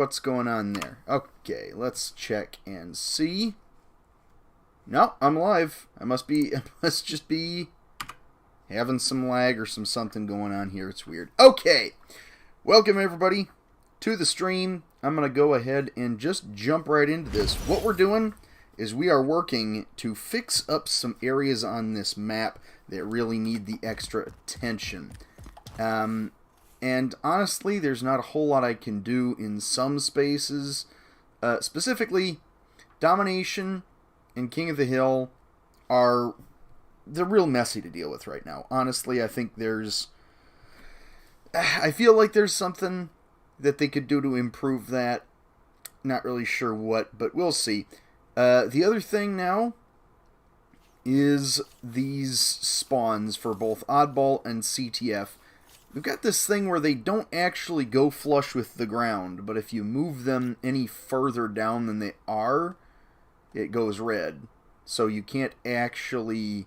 What's going on there? Okay, let's check and see. No, I'm live. I must just be having some lag or something going on here. It's weird. Okay, welcome everybody to the stream. I'm going to go ahead and just jump right into this. What we're doing is we are working to fix up some areas on this map that really need the extra attention. And honestly, there's not a whole lot I can do in some spaces. Specifically, Domination and King of the Hill they're real messy to deal with right now. Honestly, I feel like there's something that they could do to improve that. Not really sure what, but we'll see. The other thing now is these spawns for both Oddball and CTF. We've got this thing where they don't actually go flush with the ground, but if you move them any further down than they are, it goes red. So you can't actually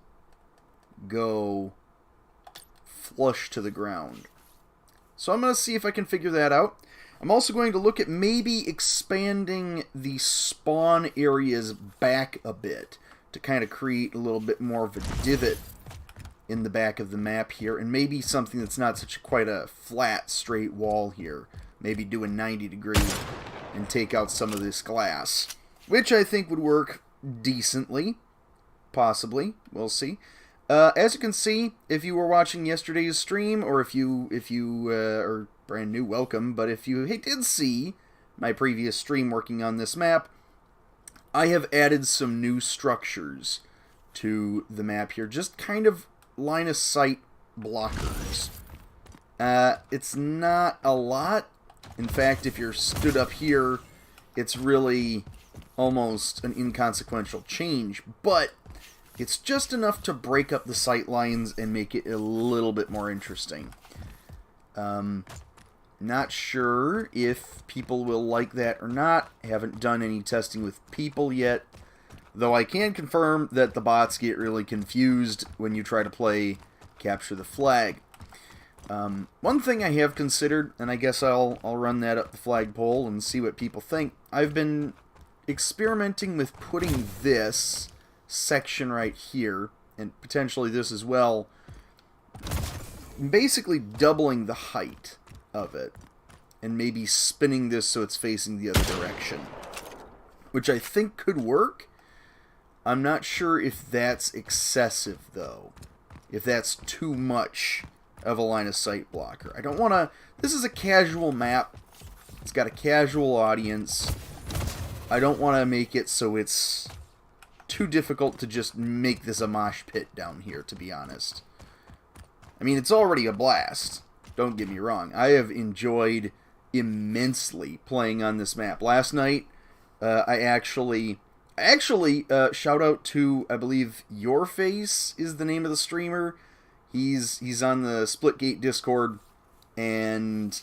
go flush to the ground. So I'm going to see if I can figure that out. I'm also going to look at maybe expanding the spawn areas back a bit to kind of create a little bit more of a divot in the back of the map here, and maybe something that's not quite a flat, straight wall here. Maybe do a 90 degree and take out some of this glass, which I think would work decently. Possibly. We'll see. As you can see, if you were watching yesterday's stream, or if you are brand new, welcome, but if you did see my previous stream working on this map, I have added some new structures to the map here, just kind of line of sight blockers. It's not a lot. In fact, if you're stood up here, it's really almost an inconsequential change, but it's just enough to break up the sight lines and make it a little bit more interesting. Not sure if people will like that or not. Haven't done any testing with people yet. Though I can confirm that the bots get really confused when you try to play Capture the Flag. One thing I have considered, and I guess I'll run that up the flagpole and see what people think. I've been experimenting with putting this section right here, and potentially this as well, basically doubling the height of it, and maybe spinning this so it's facing the other direction, which I think could work. I'm not sure if that's excessive, though. If that's too much of a line of sight blocker. I don't want to... This is a casual map. It's got a casual audience. I don't want to make it so it's too difficult to just make this a mosh pit down here, to be honest. I mean, it's already a blast. Don't get me wrong. I have enjoyed immensely playing on this map. Last night, I actually, shout out to, I believe, Your Face is the name of the streamer. He's on the Splitgate Discord, and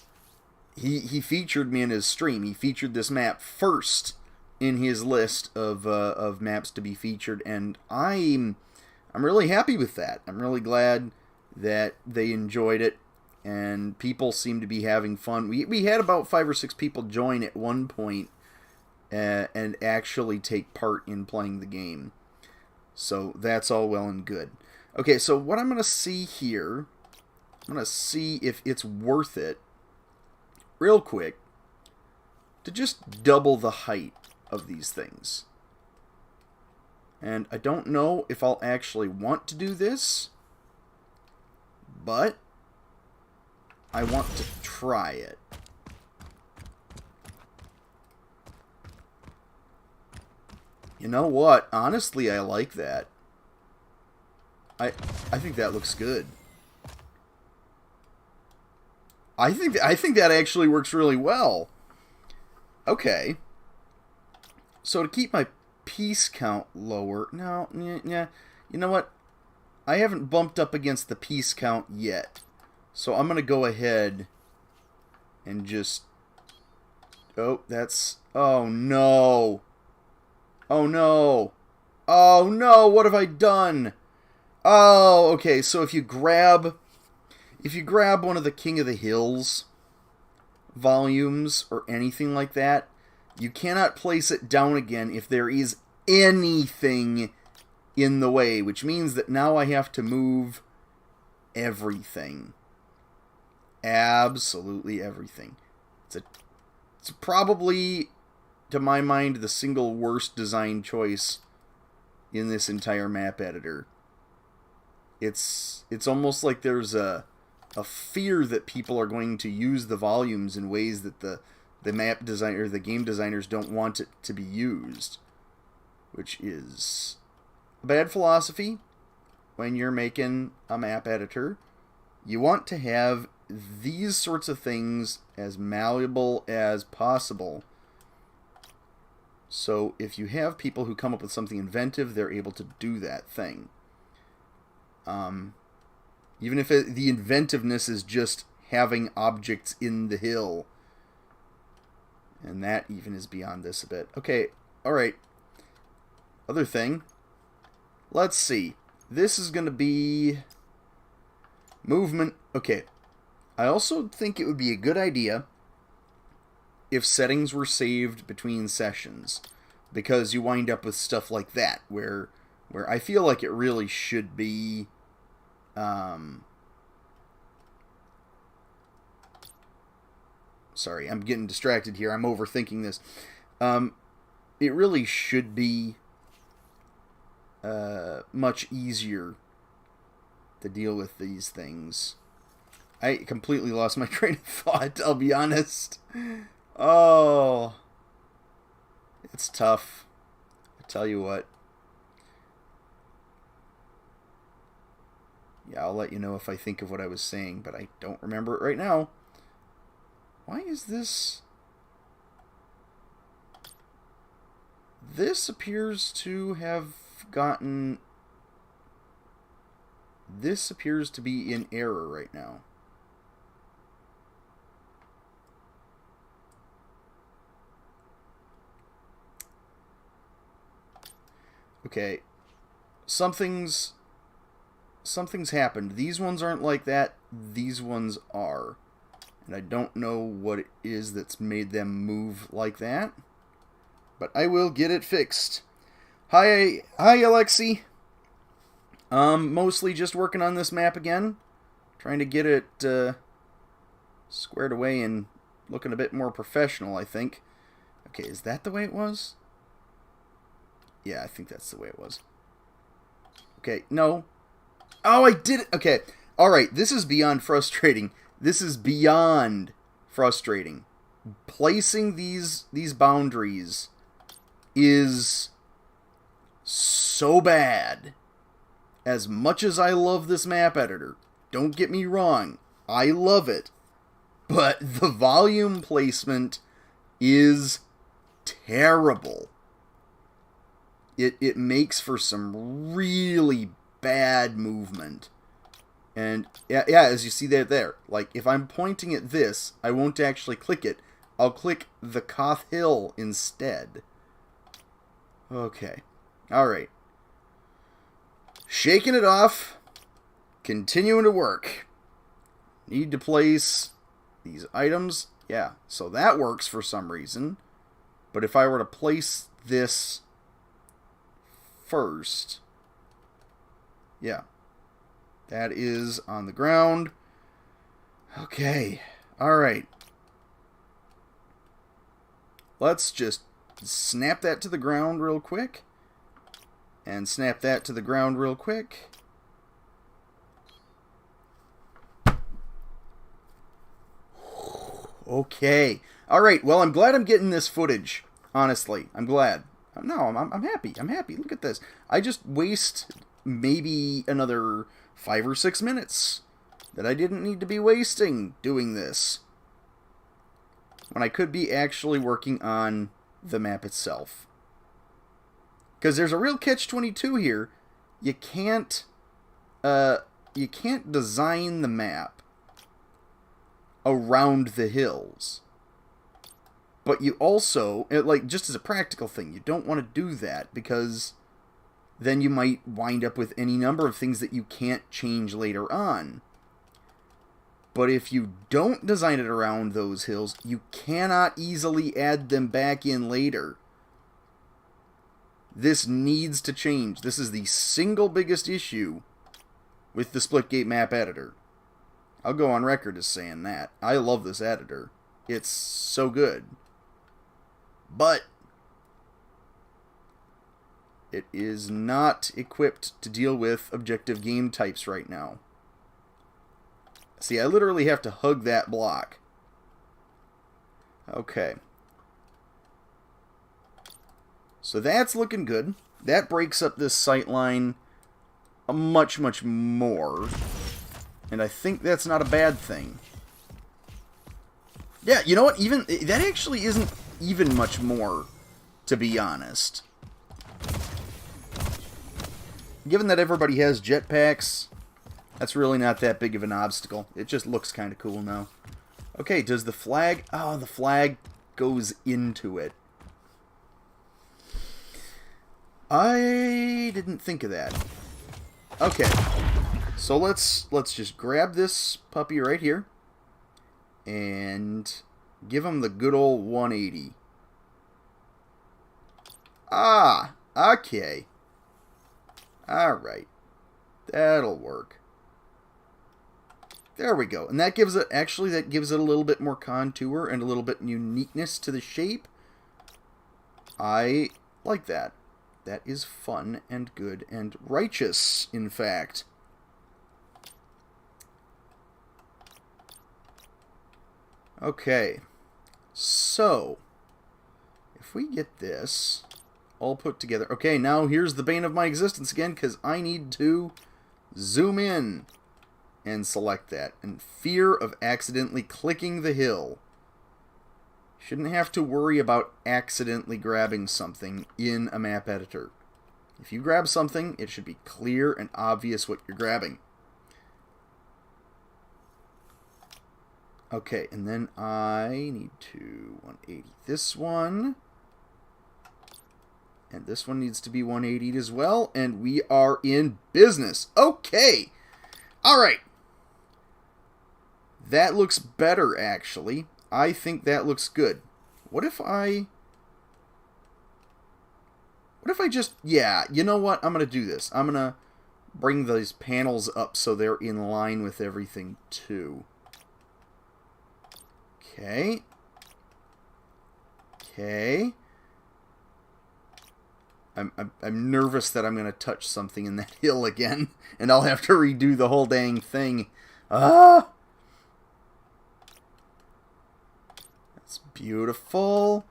he featured me in his stream. He featured this map first in his list of maps to be featured, and I'm really happy with that. I'm really glad that they enjoyed it, and people seem to be having fun. We had about 5 or 6 people join at one point and actually take part in playing the game. So that's all well and good. Okay, so what I'm going to see here, I'm going to see if it's worth it, real quick, to just double the height of these things. And I don't know if I'll actually want to do this, but I want to try it. You know what? Honestly, I like that. I think that looks good. I think that actually works really well. Okay. So to keep my piece count lower, yeah. You know what? I haven't bumped up against the piece count yet. So I'm gonna go ahead and just... Oh, that's... Oh no! Oh no! Oh no! What have I done? Oh, okay. So if you grab one of the King of the Hills volumes or anything like that, you cannot place it down again if there is anything in the way, which means that now I have to move everything. Absolutely everything. It's probably, to my mind, the single worst design choice in this entire map editor. It's almost like there's a fear that people are going to use the volumes in ways that the map designer, the game designers don't want it to be used, which is a bad philosophy when you're making a map editor. You want to have these sorts of things as malleable as possible. So if you have people who come up with something inventive, they're able to do that thing. Even if the inventiveness is just having objects in the hill. And that even is beyond this a bit. Okay, alright. Other thing. Let's see. This is going to be movement. Okay. I also think it would be a good idea if settings were saved between sessions, because you wind up with stuff like that, where I feel like it really should be sorry, I'm getting distracted here. I'm overthinking this. It really should be much easier to deal with these things. I completely lost my train of thought, I'll be honest. Oh, it's tough. I tell you what. Yeah, I'll let you know if I think of what I was saying, but I don't remember it right now. Why is this? This appears to have gotten... This appears to be in error right now. Okay, something's happened. These ones aren't like that. These ones are. And I don't know what it is that's made them move like that. But I will get it fixed. Hi Alexi. Mostly just working on this map again. Trying to get it squared away and looking a bit more professional, I think. Okay, is that the way it was? Yeah, I think that's the way it was. Okay, no. Oh, I did it! Okay, alright, this is beyond frustrating. This is beyond frustrating. Placing these boundaries is so bad. As much as I love this map editor, don't get me wrong, I love it. But the volume placement is terrible. It makes for some really bad movement. And yeah, as you see there, like if I'm pointing at this, I won't actually click it. I'll click the Koth Hill instead. Okay. Alright. Shaking it off. Continuing to work. Need to place these items. Yeah, so that works for some reason. But if I were to place this first, yeah, that is on the ground. Okay, alright. Let's just snap that to the ground real quick. And snap that to the ground real quick. Okay. Alright, well, I'm glad I'm getting this footage. Honestly, I'm glad. No, I'm happy. I'm happy. Look at this. I just waste maybe another 5 or 6 minutes that I didn't need to be wasting doing this, when I could be actually working on the map itself. Because there's a real catch-22 here. You can't design the map around the hills. But you also, like, just as a practical thing, you don't want to do that, because then you might wind up with any number of things that you can't change later on. But if you don't design it around those hills, you cannot easily add them back in later. This needs to change. This is the single biggest issue with the Splitgate map editor. I'll go on record as saying that. I love this editor. It's so good. But it is not equipped to deal with objective game types right now. See, I literally have to hug that block. Okay. So that's looking good. That breaks up this sightline much, much more. And I think that's not a bad thing. Yeah, you know what? Even that actually isn't even much more, to be honest. Given that everybody has jetpacks, that's really not that big of an obstacle. It just looks kind of cool now. Okay, does the flag... Oh, the flag goes into it. I didn't think of that. Okay, so let's just grab this puppy right here and give him the good old 180. Ah, okay. Alright. That'll work. There we go. And that gives it, actually, that gives it a little bit more contour and a little bit uniqueness to the shape. I like that. That is fun and good and righteous, in fact. Okay. So, if we get this all put together... Okay, now here's the bane of my existence again, because I need to zoom in and select that. And fear of accidentally clicking the hill. Shouldn't have to worry about accidentally grabbing something in a map editor. If you grab something, it should be clear and obvious what you're grabbing. Okay, and then I need to 180 this one. And this one needs to be 180'd as well. And we are in business. Okay. All right. That looks better, actually. I think that looks good. What if I just... Yeah, you know what? I'm going to do this. I'm going to bring those panels up so they're in line with everything, too. Okay. Okay. I'm nervous that I'm going to touch something in that hill again, and I'll have to redo the whole dang thing. Ah! That's beautiful.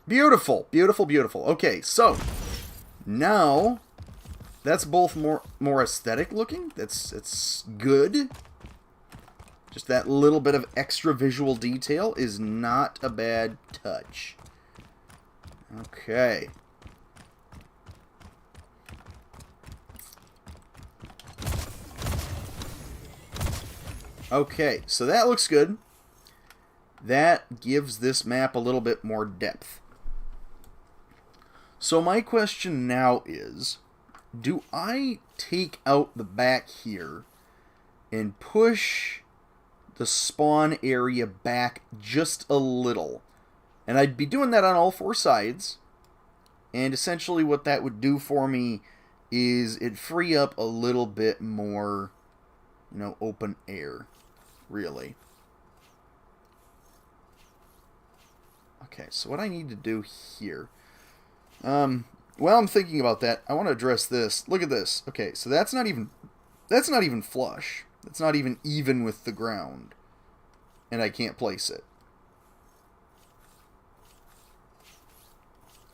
Beautiful, beautiful, beautiful. Okay, so that's both more aesthetic looking. It's good. Just that little bit of extra visual detail is not a bad touch. Okay. Okay, so that looks good. That gives this map a little bit more depth. So my question now is, do I take out the back here and push the spawn area back just a little? And I'd be doing that on all four sides. And essentially what that would do for me is it'd free up a little bit more, open air, really. Okay, so what I need to do here... While I'm thinking about that, I want to address this. Look at this. Okay, so that's not even flush. That's not even with the ground. And I can't place it.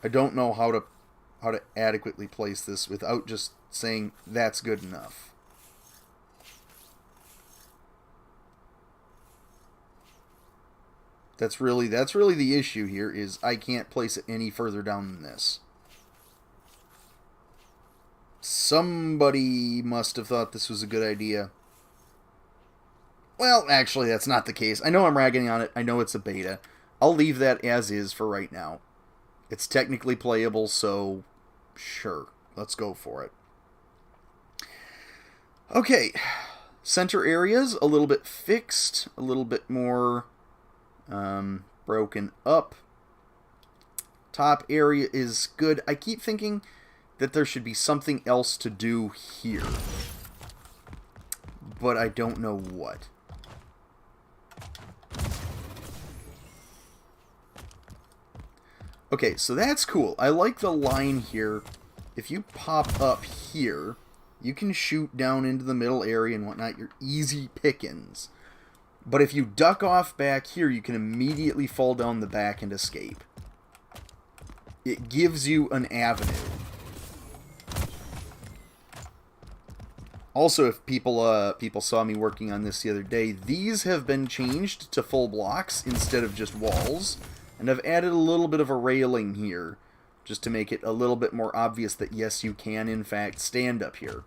I don't know how to adequately place this without just saying that's good enough. That's really the issue here, is I can't place it any further down than this. Somebody must have thought this was a good idea. Well, actually, that's not the case. I know I'm ragging on it. I know it's a beta. I'll leave that as is for right now. It's technically playable, so sure. Let's go for it. Okay. Center areas, a little bit fixed, a little bit more broken up. Top area is good. I keep thinking that there should be something else to do here, but I don't know what. Okay, so that's cool. I like the line here. If you pop up here, you can shoot down into the middle area and whatnot. You're easy pickings. But if you duck off back here, you can immediately fall down the back and escape. It gives you an avenue. Also, if people saw me working on this the other day, these have been changed to full blocks instead of just walls. And I've added a little bit of a railing here, just to make it a little bit more obvious that yes, you can in fact stand up here.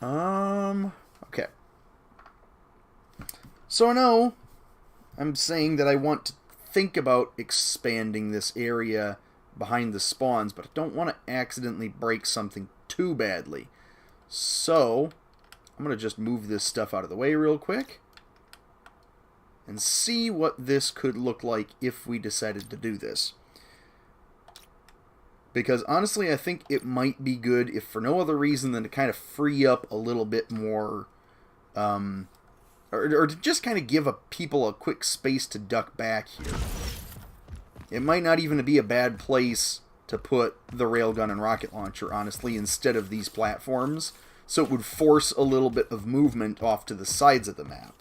Okay. So now, I'm saying that I want to think about expanding this area behind the spawns, but I don't want to accidentally break something too badly. So, I'm going to just move this stuff out of the way real quick and see what this could look like if we decided to do this. Because honestly, I think it might be good, if for no other reason than to kind of free up a little bit more, or to just kind of give people a quick space to duck back here. It might not even be a bad place to put the railgun and rocket launcher, honestly, instead of these platforms. So it would force a little bit of movement off to the sides of the map.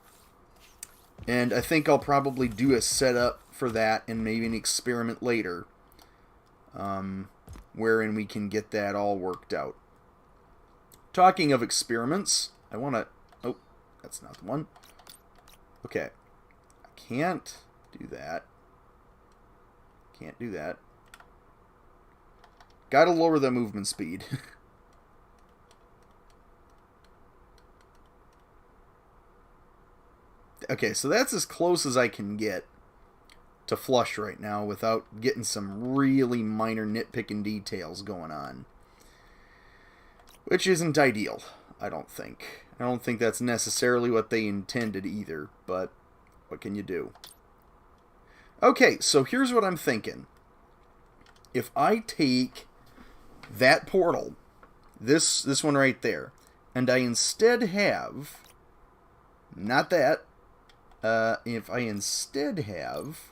And I think I'll probably do a setup for that and maybe an experiment later, wherein we can get that all worked out. Talking of experiments, I want to... Oh, that's not the one. Okay. I can't do that. Can't do that. Gotta lower the movement speed. Okay, so that's as close as I can get to flush right now without getting some really minor nitpicking details going on. Which isn't ideal, I don't think. I don't think that's necessarily what they intended either, but what can you do? Okay, so here's what I'm thinking. If I take that portal, this one right there, and I instead have, not that, if I instead have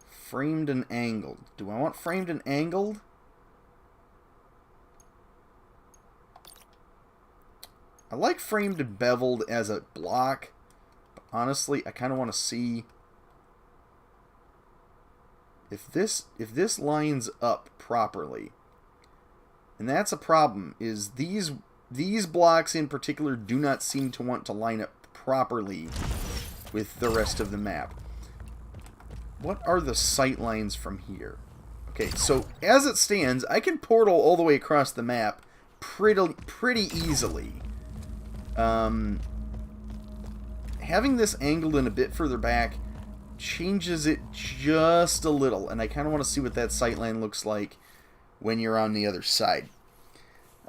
framed and angled. Do I want framed and angled? I like framed and beveled as a block, but honestly, I kind of want to see if this lines up properly. And that's a problem, is these blocks in particular do not seem to want to line up properly with the rest of the map. What are the sight lines from here? Okay, so as it stands, I can portal all the way across the map pretty easily. Having this angled in a bit further back changes it just a little, and I kind of want to see what that sight line looks like when you're on the other side.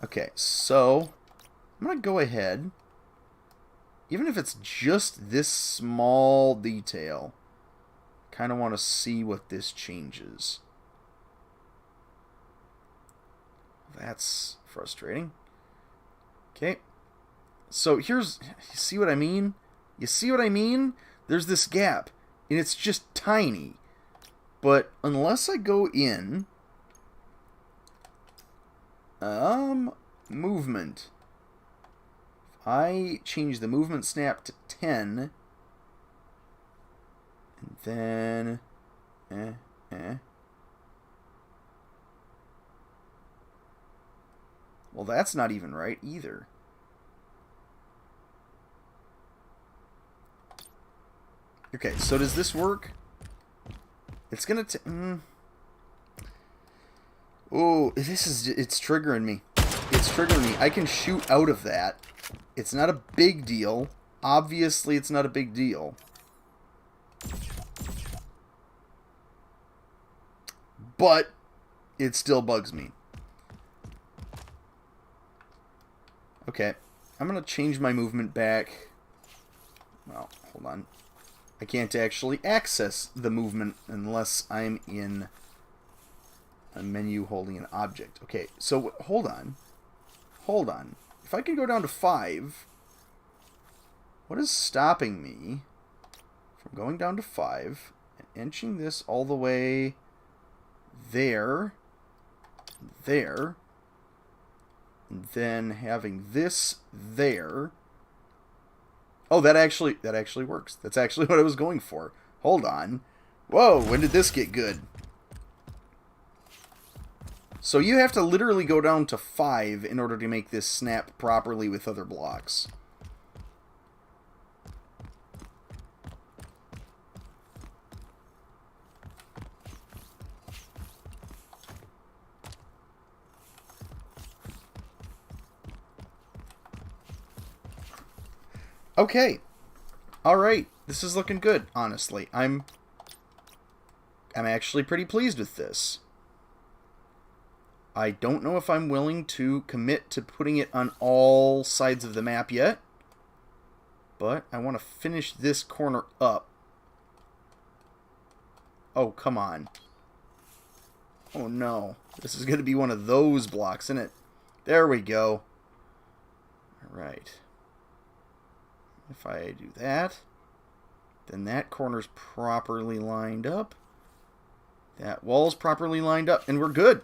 Okay, so I'm going to go ahead, even if it's just this small detail, kind of want to see what this changes. That's frustrating. Okay, so here's, you see what I mean? You see what I mean? There's this gap, and it's just tiny. But unless I go in, movement. If I change the movement snap to 10, and then, well, that's not even right either. Okay, so does this work? It's gonna oh, it's triggering me. It's triggering me. I can shoot out of that. It's not a big deal. Obviously, it's not a big deal. But it still bugs me. Okay. I'm going to change my movement back. Well, hold on. I can't actually access the movement unless I'm in a menu holding an object. Okay, so hold on. Hold on. If I can go down to 5, what is stopping me from going down to 5 and inching this all the way there, there, and then having this there? Oh, that actually works. That's actually what I was going for. Hold on. Whoa, when did this get good? So you have to literally go down to 5 in order to make this snap properly with other blocks. Okay. Alright. This is looking good, honestly. I'm actually pretty pleased with this. I don't know if I'm willing to commit to putting it on all sides of the map yet. But I want to finish this corner up. Oh, come on. Oh, no. This is going to be one of those blocks, isn't it? There we go. Alright. If I do that, then that corner's properly lined up. That wall's properly lined up, and we're good.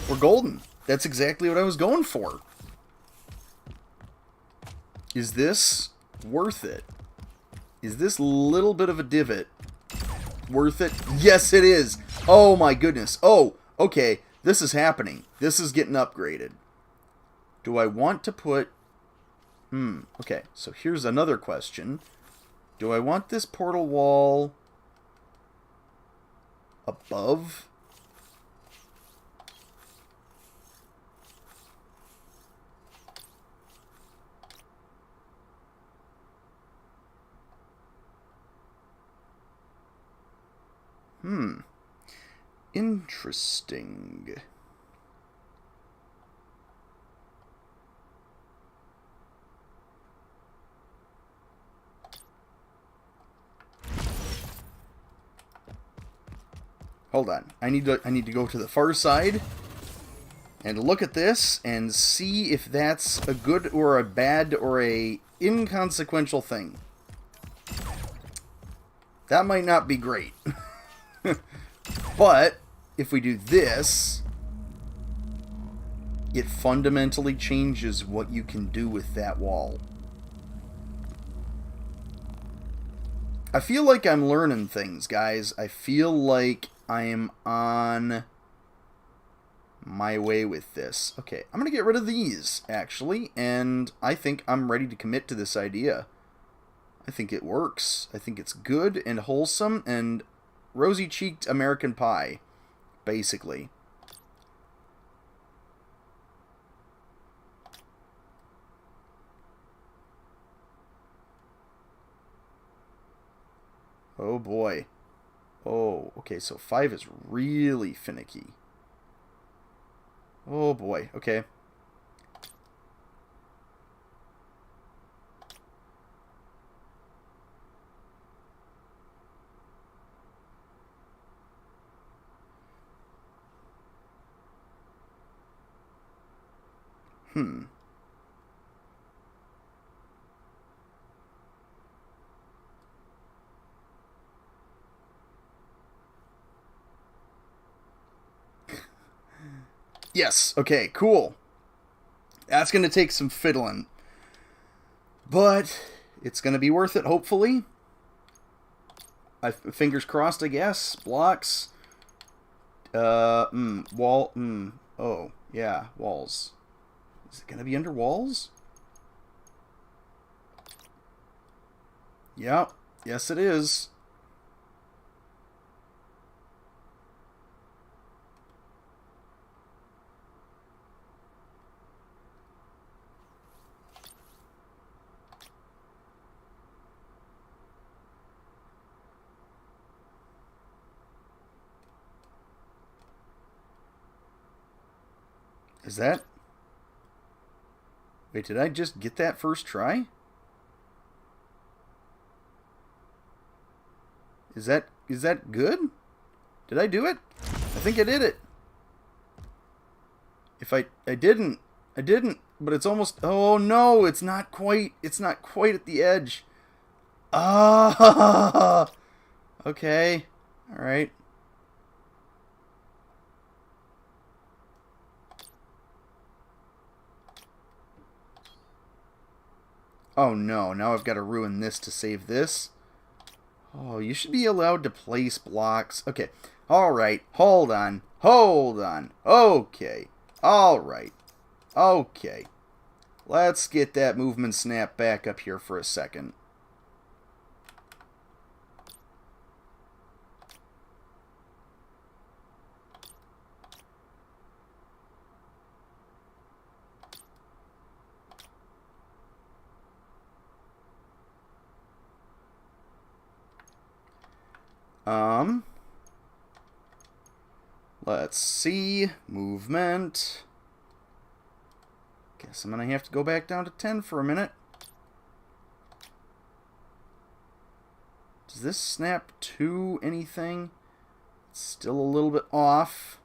We're golden. That's exactly what I was going for. Is this worth it? Is this little bit of a divot worth it? Yes, it is. Oh, my goodness. Oh, okay. This is happening. This is getting upgraded. Do I want to put... Okay, so here's another question. Do I want this portal wall above? Interesting. Hold on. I need to go to the far side and look at this and see if that's a good or a bad or a inconsequential thing. That might not be great. But if we do this, it fundamentally changes what you can do with that wall. I feel like I'm learning things, guys. I feel like I am on my way with this. Okay, I'm going to get rid of these, actually, and I think I'm ready to commit to this idea. I think it works. I think it's good and wholesome and rosy-cheeked American pie, basically. Oh boy. Oh, okay, so 5 is really finicky. Oh boy, okay. Yes, okay, cool. That's going to take some fiddling. But it's going to be worth it, hopefully. Fingers crossed, I guess. Blocks. Wall. Oh, yeah, walls. Is it going to be under walls? Yep. Yes, it is. Is that? Wait, did I just get that first try? Is that good? Did I do it? I think I did it. If I didn't, but it's almost, oh no, it's not quite at the edge. Ah, okay, all right. Oh no, now I've got to ruin this to save this. Oh, you should be allowed to place blocks. Okay, all right, hold on. Okay, all right, okay. Let's get that movement snap back up here for a second. Let's see. Movement. Guess I'm going to have to go back down to 10 for a minute. Does this snap to anything? It's still a little bit off.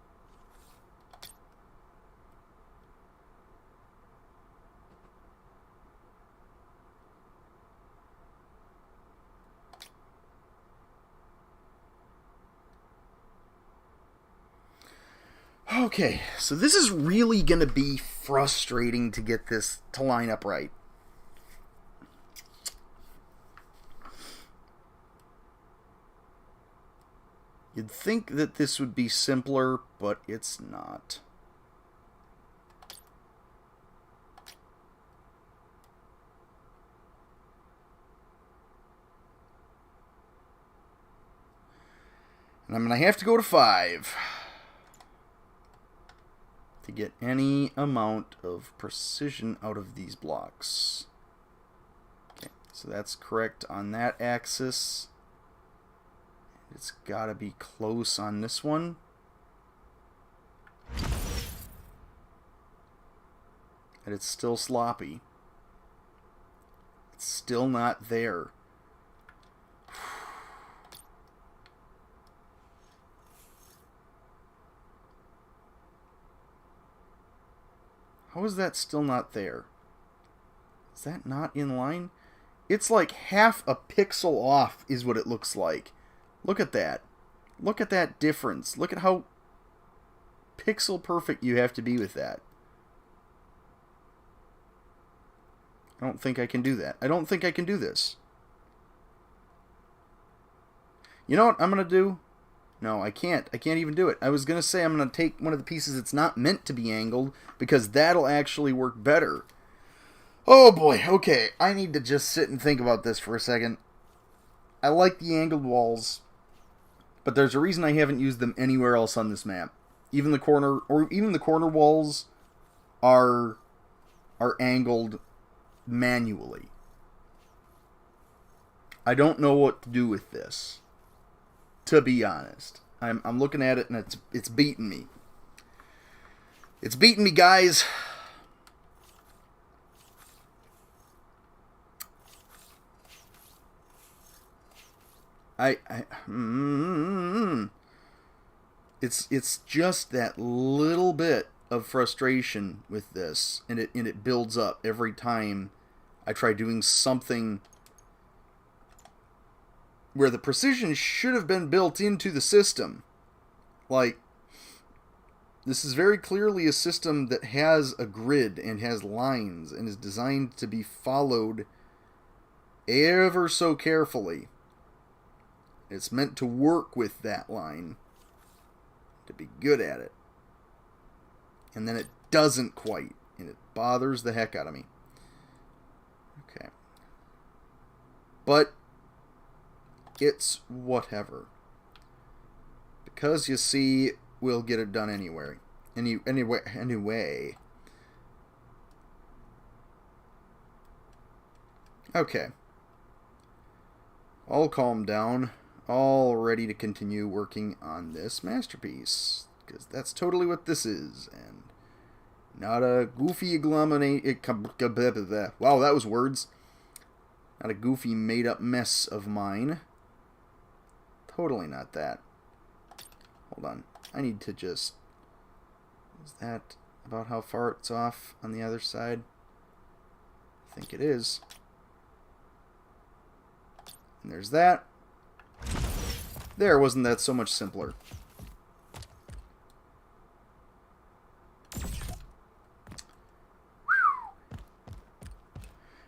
Okay, so this is really going to be frustrating to get this to line up right. You'd think that this would be simpler, but it's not. And I'm going to have to go to 5 to get any amount of precision out of these blocks. Okay, so that's correct on that axis. It's got to be close on this one. And it's still sloppy. It's still not there. How is that still not there? Is that not in line? It's like half a pixel off is what it looks like. Look at that. Look at that difference. Look at how pixel perfect you have to be with that. I don't think I can do that. I don't think I can do this. You know what I'm going to do? No, I can't. I can't even do it. I was going to say I'm going to take one of the pieces that's not meant to be angled, because that'll actually work better. Oh boy, okay. I need to just sit and think about this for a second. I like the angled walls, but there's a reason I haven't used them anywhere else on this map. Even the corner walls are angled manually. I don't know what to do with this, to be honest. I'm looking at it and it's beating me. It's beating me, guys. It's just that little bit of frustration with this, and it builds up every time I try doing something where the precision should have been built into the system. Like, this is very clearly a system that has a grid and has lines and is designed to be followed ever so carefully. It's meant to work with that line, to be good at it. And then it doesn't quite, and it bothers the heck out of me. Okay. But it's whatever. Because, you see, we'll get it done anyway. Anyway. Okay. All calm down. All ready to continue working on this masterpiece. Because that's totally what this is. And Not a goofy agglomerate. Wow, that was words. Not a goofy made-up mess of mine. Totally not that. Hold on. I need to just... Is that about how far it's off on the other side? I think it is. And there's that. There, wasn't that so much simpler?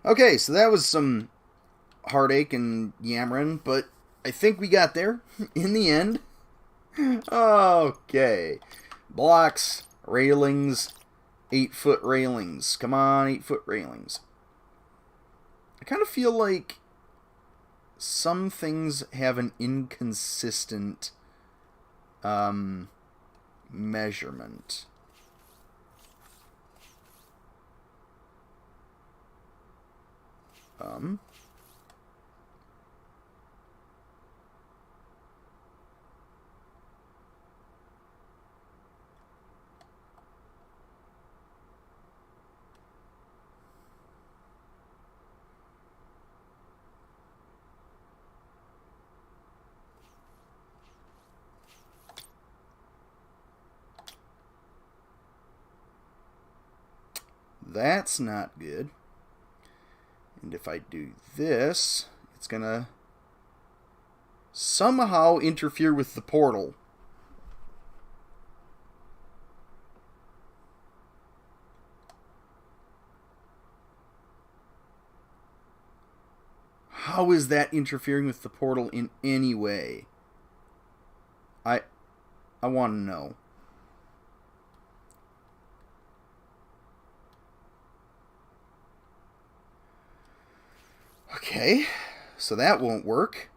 Okay, so that was some heartache and yammering, but I think we got there in the end. Okay. Blocks, railings, 8-foot railings. Come on, 8-foot railings. I kind of feel like some things have an inconsistent measurement. That's not good. And if I do this, it's going to somehow interfere with the portal. How is that interfering with the portal in any way? I want to know. Okay, so that won't work.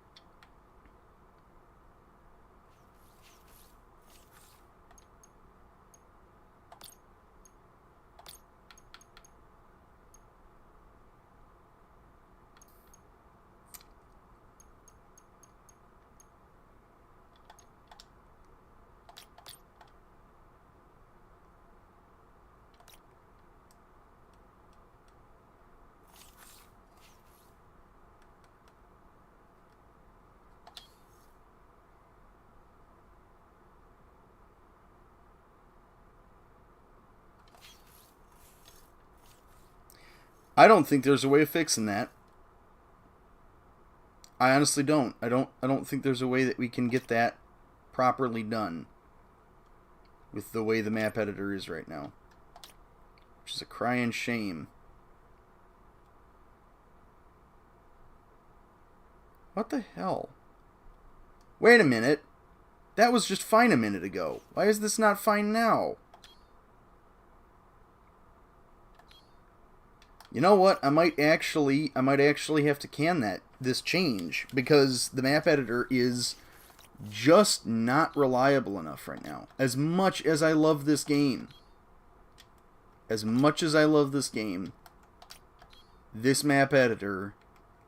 I don't think there's a way of fixing that. I honestly don't. I don't think there's a way that we can get that properly done with the way the map editor is right now. Which is a crying shame. What the hell? Wait a minute. That was just fine a minute ago. Why is this not fine now? You know what? I might actually have to can this change, because the map editor is just not reliable enough right now. As much as I love this game, this map editor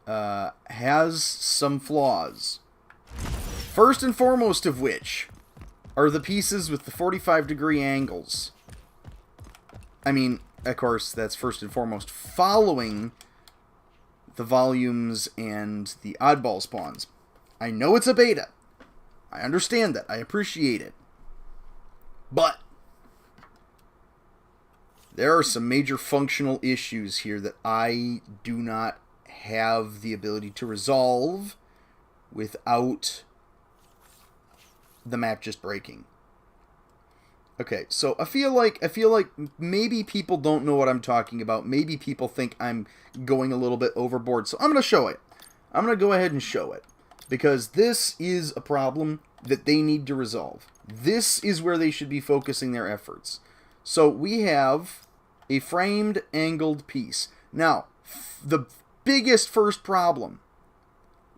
has some flaws. First and foremost of which are the pieces with the 45-degree angles. I mean, of course, that's first and foremost following the volumes and the oddball spawns. I know it's a beta. I understand that. I appreciate it. But there are some major functional issues here that I do not have the ability to resolve without the map just breaking. Okay, so I feel like maybe people don't know what I'm talking about. Maybe people think I'm going a little bit overboard. So I'm going to show it. I'm going to go ahead and show it. Because this is a problem that they need to resolve. This is where they should be focusing their efforts. So we have a framed angled piece. Now, the biggest first problem,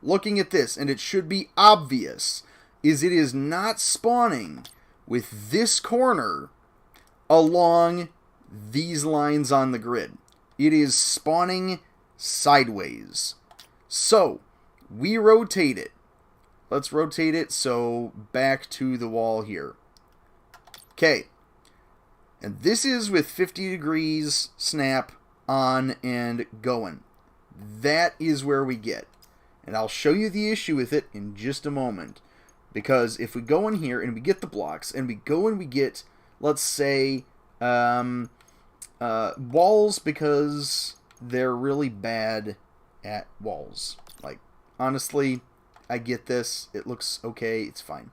looking at this, and it should be obvious, is it is not spawning with this corner along these lines on the grid. It is spawning sideways. So, we rotate it. Let's rotate it so back to the wall here. Okay. And this is with 50 degrees snap on and going. That is where we get. And I'll show you the issue with it in just a moment. Because if we go in here and we get the blocks, and we go and we get, let's say, walls, because they're really bad at walls. Like, honestly, I get this. It looks okay. It's fine.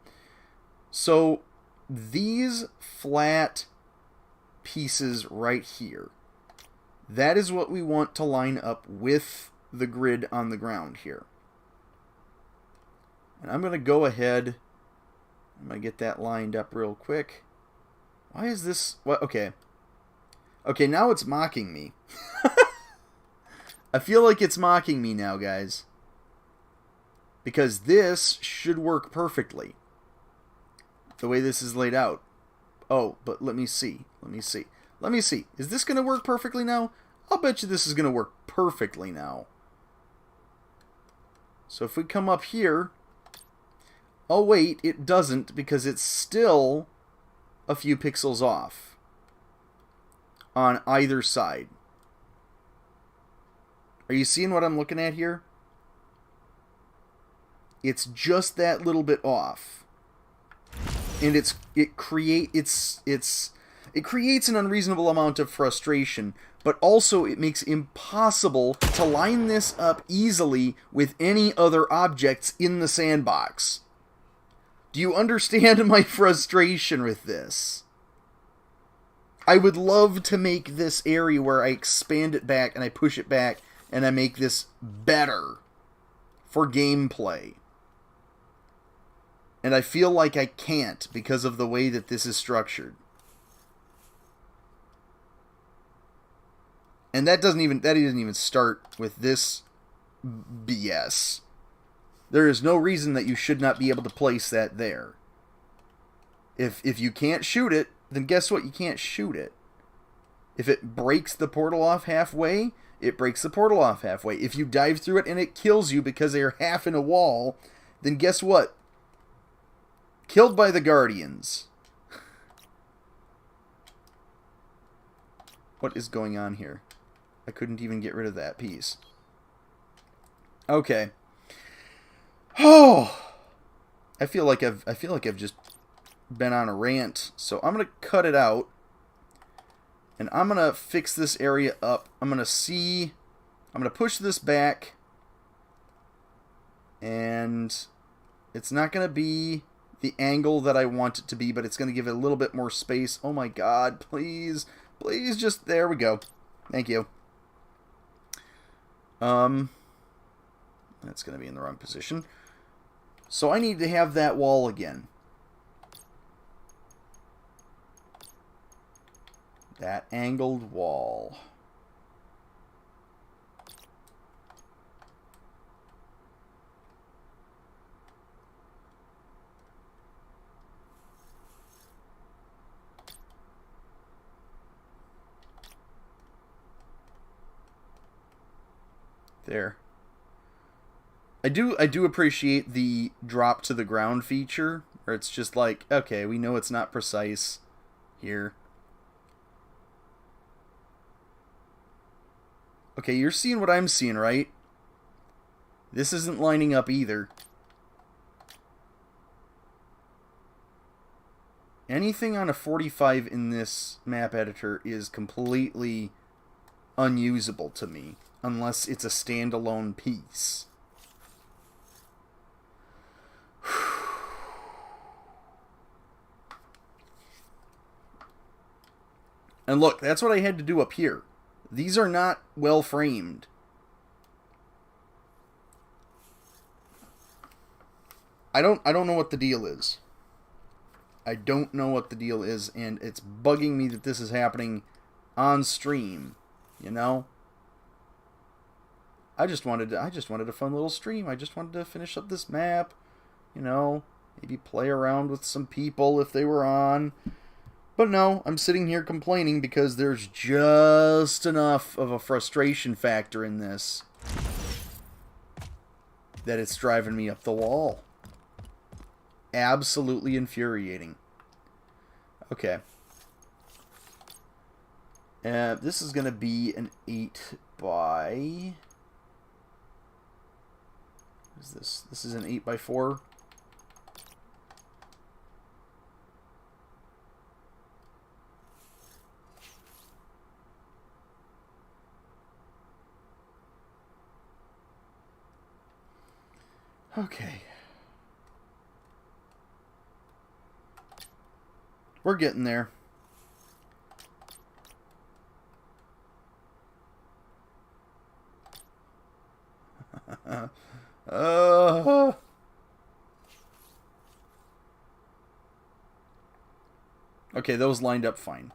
So, these flat pieces right here, that is what we want to line up with the grid on the ground here. And I'm going to go ahead. I'm going to get that lined up real quick. Why is this... What? Okay. Okay, now it's mocking me. I feel like it's mocking me now, guys. Because this should work perfectly. The way this is laid out. Oh, but let me see. Let me see. Let me see. Is this going to work perfectly now? I'll bet you this is going to work perfectly now. So if we come up here... Oh, wait, it doesn't, because it's still a few pixels off on either side. Are you seeing what I'm looking at here? It's just that little bit off. And it creates an unreasonable amount of frustration, but also it makes it impossible to line this up easily with any other objects in the sandbox. Do you understand my frustration with this? I would love to make this area where I expand it back and I push it back and I make this better for gameplay. And I feel like I can't because of the way that this is structured. And that doesn't even start with this BS. There is no reason that you should not be able to place that there. If you can't shoot it, then guess what? You can't shoot it. If it breaks the portal off halfway, it breaks the portal off halfway. If you dive through it and it kills you because they are half in a wall, then guess what? Killed by the Guardians. What is going on here? I couldn't even get rid of that piece. Okay. Oh, I feel like I've just been on a rant. So I'm gonna cut it out, and I'm gonna fix this area up. I'm gonna push this back, and it's not gonna be the angle that I want it to be, but it's gonna give it a little bit more space. Oh my God! Please, please, just there we go. Thank you. That's gonna be in the wrong position. So I need to have that wall again. That angled wall. There. I do appreciate the drop to the ground feature, where it's just like, okay, we know it's not precise here. Okay, you're seeing what I'm seeing, right? This isn't lining up either. Anything on a 45 in this map editor is completely unusable to me, unless it's a standalone piece. And look, that's what I had to do up here. These are not well framed. I don't know what the deal is. I don't know what the deal is, and it's bugging me that this is happening on stream, you know? I just wanted a fun little stream. I just wanted to finish up this map, you know, maybe play around with some people if they were on. But no, I'm sitting here complaining because there's just enough of a frustration factor in this that it's driving me up the wall. Absolutely infuriating. Okay. This is going to be an 8 by... What is this? This is an 8 by 4. Okay. We're getting there. Okay, those lined up fine.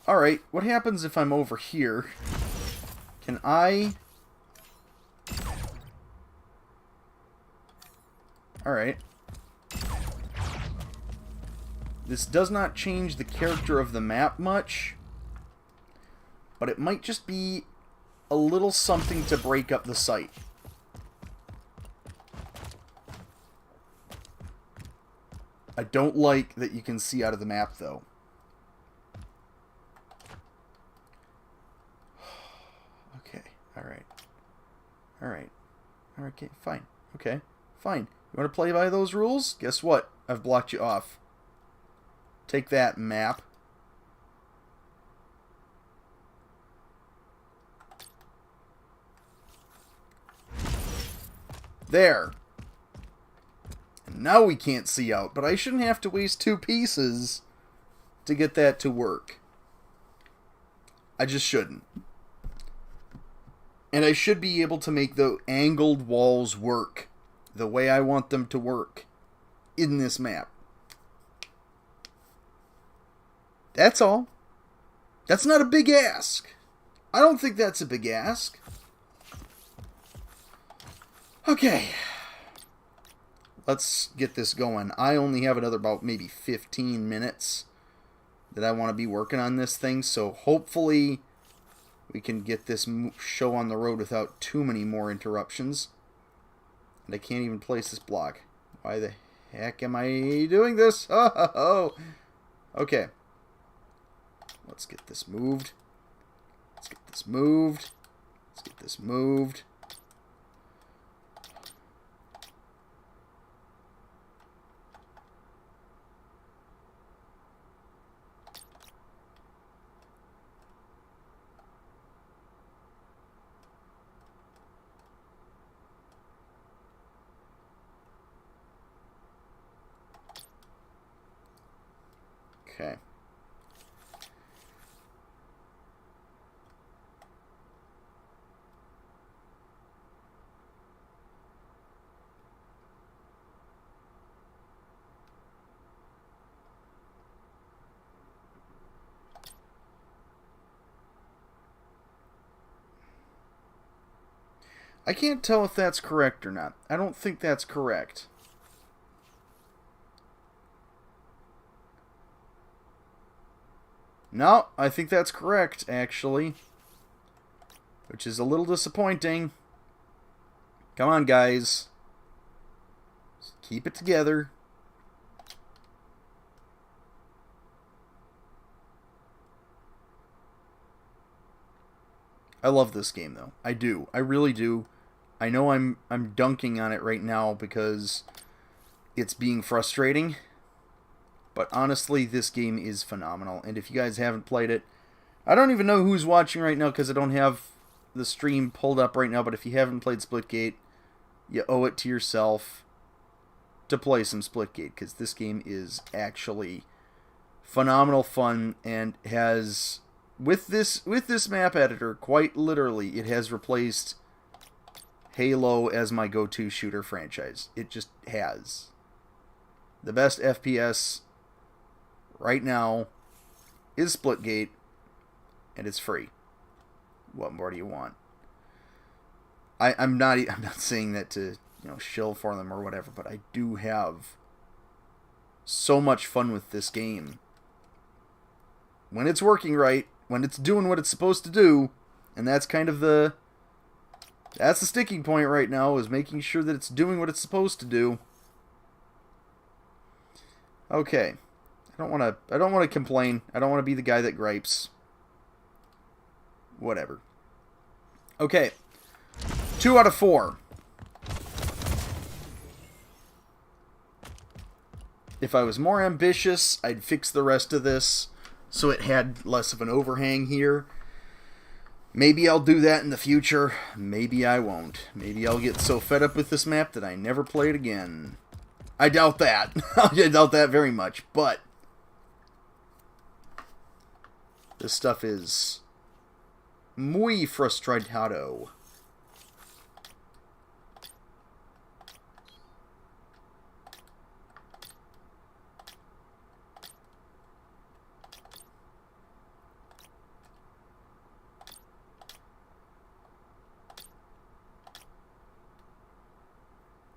Alright, what happens if I'm over here? Can I... Alright. This does not change the character of the map much, but it might just be a little something to break up the site. I don't like that you can see out of the map, though. Okay, alright. Alright. Okay, fine. Okay, fine. You want to play by those rules? Guess what? I've blocked you off. Take that, map. There. And now we can't see out, but I shouldn't have to waste 2 pieces to get that to work. I just shouldn't. And I should be able to make the angled walls work the way I want them to work in this map. That's all. That's not a big ask. I don't think that's a big ask. Okay. Let's get this going. I only have another about maybe 15 minutes that I want to be working on this thing, so hopefully we can get this show on the road without too many more interruptions. And I can't even place this block. Why the heck am I doing this? Oh. Okay. Let's get this moved. Let's get this moved. Let's get this moved. Okay. I can't tell if that's correct or not. I don't think that's correct. No, I think that's correct, actually. Which is a little disappointing. Come on, guys. Just keep it together. I love this game, though. I do. I really do. I know I'm dunking on it right now because it's being frustrating. But honestly, this game is phenomenal. And if you guys haven't played it, I don't even know who's watching right now because I don't have the stream pulled up right now. But if you haven't played Splitgate, you owe it to yourself to play some Splitgate, because this game is actually phenomenal fun and has, with this map editor, quite literally, it has replaced Halo as my go-to shooter franchise. It just has. The best FPS right now is Splitgate, and it's free. What more do you want? I'm not saying that to, shill for them or whatever, but I do have so much fun with this game. When it's working right, when it's doing what it's supposed to do, and that's kind of the That's the sticking point right now, is making sure that it's doing what it's supposed to do. Okay. I don't want to complain. I don't want to be the guy that gripes. Whatever. Okay. 2 out of 4. If I was more ambitious, I'd fix the rest of this so it had less of an overhang here. Maybe I'll do that in the future. Maybe I won't. Maybe I'll get so fed up with this map that I never play it again. I doubt that. I doubt that very much, but this stuff is muy frustrado.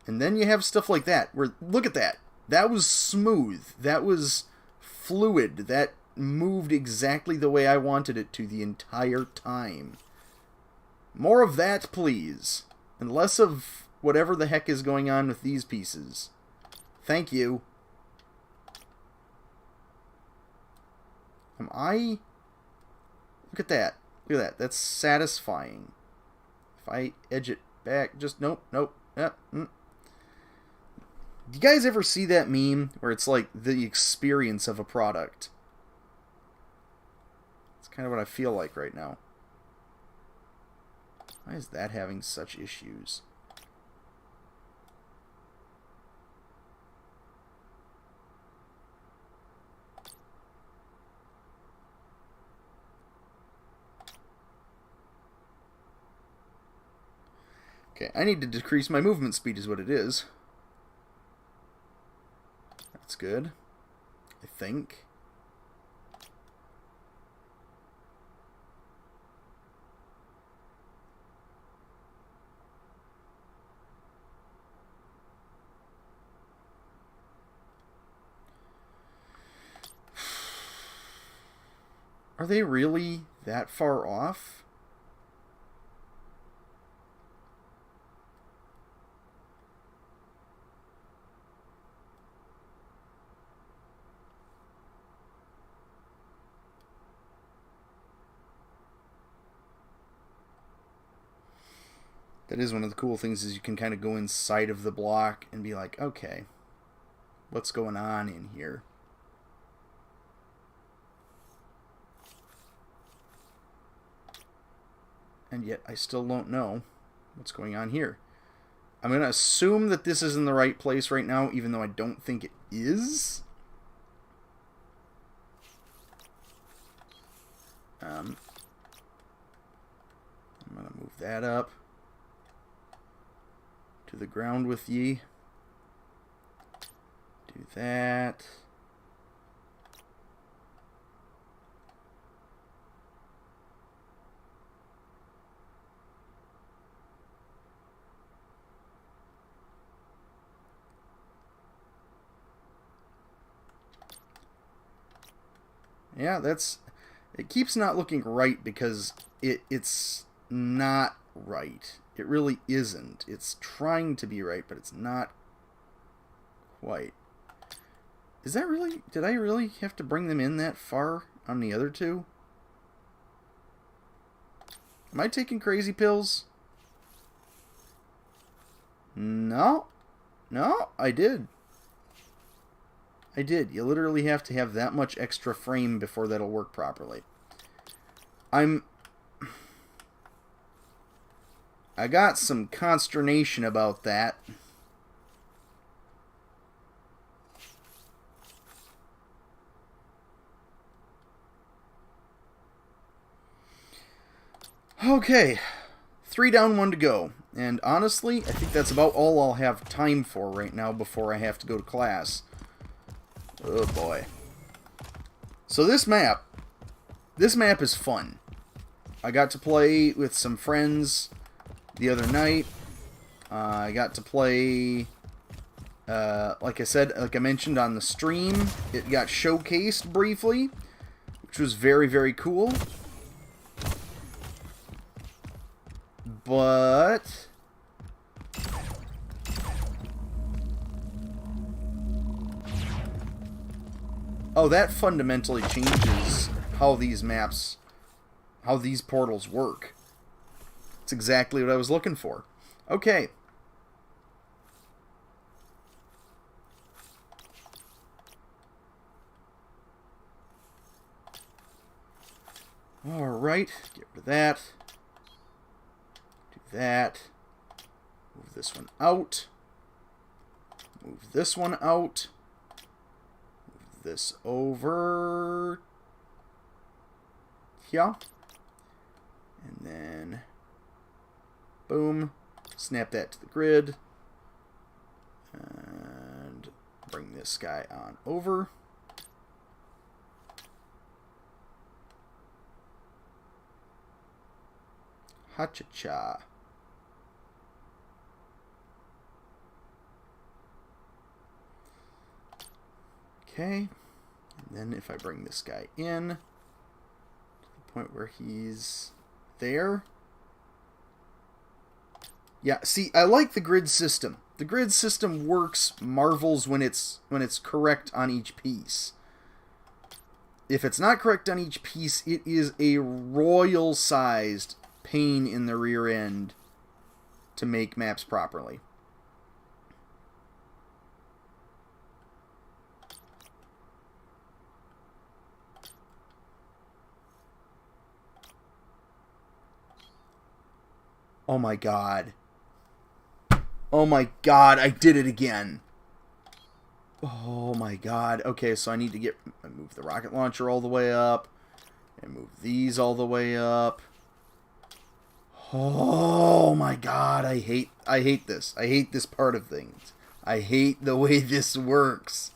And then you have stuff like that, where, look at that. That was smooth. That was fluid. That moved exactly the way I wanted it to the entire time. More of that, please. And less of whatever the heck is going on with these pieces. Thank you. Am I... Look at that. Look at that. That's satisfying. If I edge it back, just... Nope, nope. Yep. Do you guys ever see that meme where it's like the experience of a product? It's kind of what I feel like right now. Why is that having such issues? Okay, I need to decrease my movement speed is what it is. That's good, I think. Are they really that far off? That is one of the cool things, is you can kind of go inside of the block and be like, okay, what's going on in here? And yet I still don't know what's going on here. I'm going to assume that this is in the right place right now, even though I don't think it is. I'm going to move that up to the ground with ye. Do that. Yeah, that's... It keeps not looking right because it's not right. It really isn't. It's trying to be right, but it's not quite. Is that really... Did I really have to bring them in that far on the other two? Am I taking crazy pills? No. No, I did. I did. You literally have to have that much extra frame before that'll work properly. I got some consternation about that. Okay. 3 down, 1 to go. And honestly, I think that's about all I'll have time for right now before I have to go to class. Oh boy. So this map is fun. I got to play with some friends the other night. I got to play, like I said, like I mentioned on the stream, it got showcased briefly, which was very, very cool. but... Oh, that fundamentally changes how these maps, how these portals work. It's exactly what I was looking for. Okay. Alright, get rid of that. Do that. Move this one out. Move this one out. Move this over here. And then, boom. Snap that to the grid. And bring this guy on over. Ha-cha-cha. Okay. And then if I bring this guy in to the point where he's there. Yeah, see, I like the grid system. The grid system works marvels when it's correct on each piece. If it's not correct on each piece, it is a royal-sized pain in the rear end to make maps properly. Oh my god. Oh my god, I did it again. Oh my god. Okay, so I need to move the rocket launcher all the way up and move these all the way up. Oh my god, I hate this. I hate this part of things. I hate the way this works.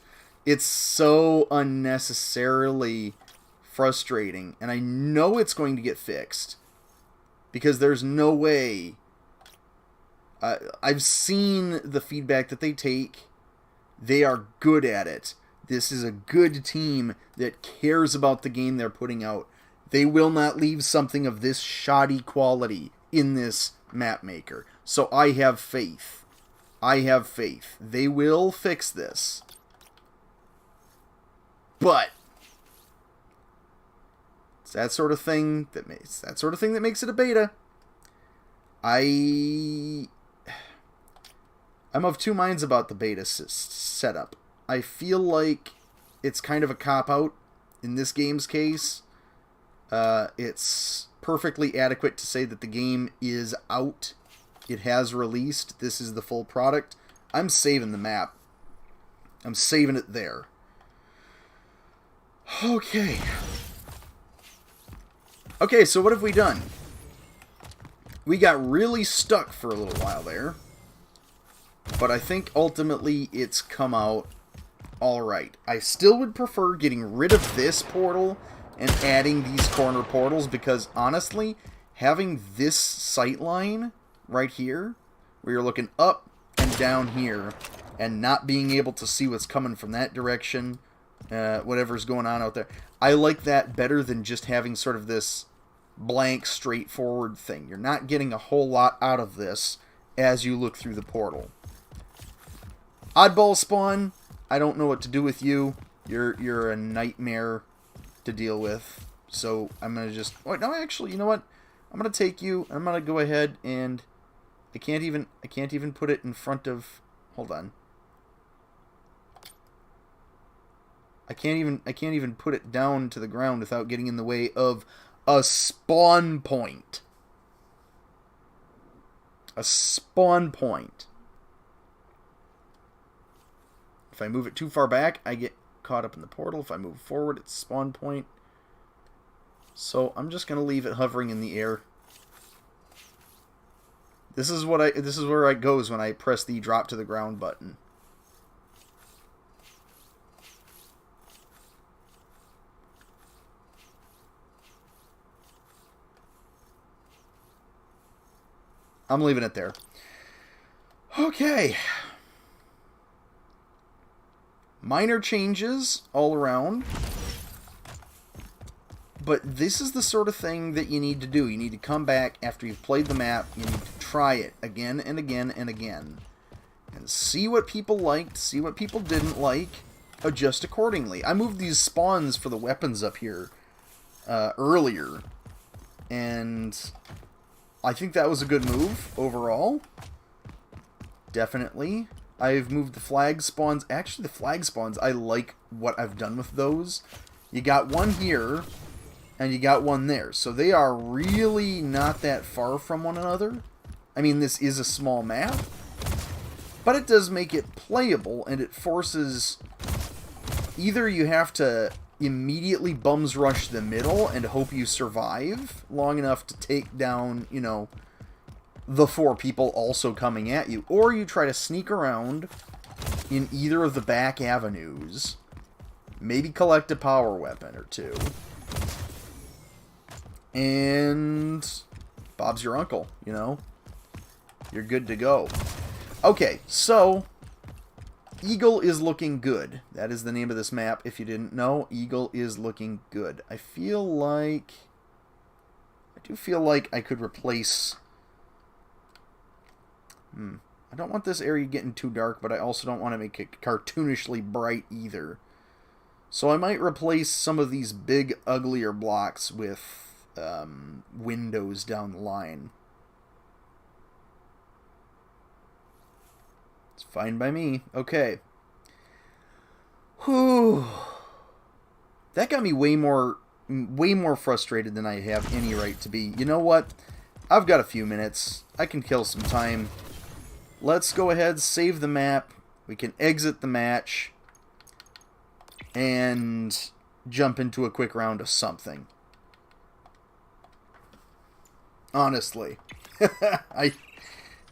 It's so unnecessarily frustrating, and I know it's going to get fixed because there's no way. I've seen the feedback that they take. They are good at it. This is a good team that cares about the game they're putting out. They will not leave something of this shoddy quality in this map maker. So I have faith. I have faith. They will fix this. But it's that sort of thing that makes it a beta. I'm of two minds about the beta setup. I feel like it's kind of a cop-out in this game's case. It's perfectly adequate to say that the game is out. It has released. This is the full product. I'm saving the map. I'm saving it there. Okay. Okay, so what have we done? We got really stuck for a little while there. But I think ultimately it's come out alright. I still would prefer getting rid of this portal and adding these corner portals, because honestly, having this sight line right here, where you're looking up and down here, and not being able to see what's coming from that direction, whatever's going on out there, I like that better than just having sort of this blank, straightforward thing. You're not getting a whole lot out of this as you look through the portal. Oddball spawn, I don't know what to do with you. You're a nightmare to deal with. So I'm gonna just... Oh, no, actually, you know what? I'm gonna take you. I'm gonna go ahead and I can't even put it in front of... Hold on. I can't even put it down to the ground without getting in the way of a spawn point. A spawn point. If I move it too far back, I get caught up in the portal. If I move forward, it's spawn point. So I'm just gonna leave it hovering in the air. This is where it goes when I press the drop to the ground button. I'm leaving it there. Okay. Minor changes all around. But this is the sort of thing that you need to do. You need to come back after you've played the map. You need to try it again and again and again. And see what people liked, see what people didn't like, adjust accordingly. I moved these spawns for the weapons up here earlier. And I think that was a good move overall. Definitely. I've moved the flag spawns. Actually, the flag spawns, I like what I've done with those. You got one here, and you got one there. So they are really not that far from one another. I mean, this is a small map, but it does make it playable, and it forces... Either you have to immediately bums rush the middle and hope you survive long enough to take down, you know, the 4 people also coming at you, or you try to sneak around in either of the back avenues, maybe collect a power weapon or 2, and Bob's your uncle, you know? You're good to go. Okay, so Eagle is looking good. That is the name of this map. If you didn't know, Eagle is looking good. I do feel like I could replace... I don't want this area getting too dark, but I also don't want to make it cartoonishly bright either. So I might replace some of these big, uglier blocks with windows down the line. It's fine by me. Okay. Whew. That got me way more frustrated than I have any right to be. You know what? I've got a few minutes. I can kill some time. Let's go ahead, save the map. We can exit the match and jump into a quick round of something. Honestly. I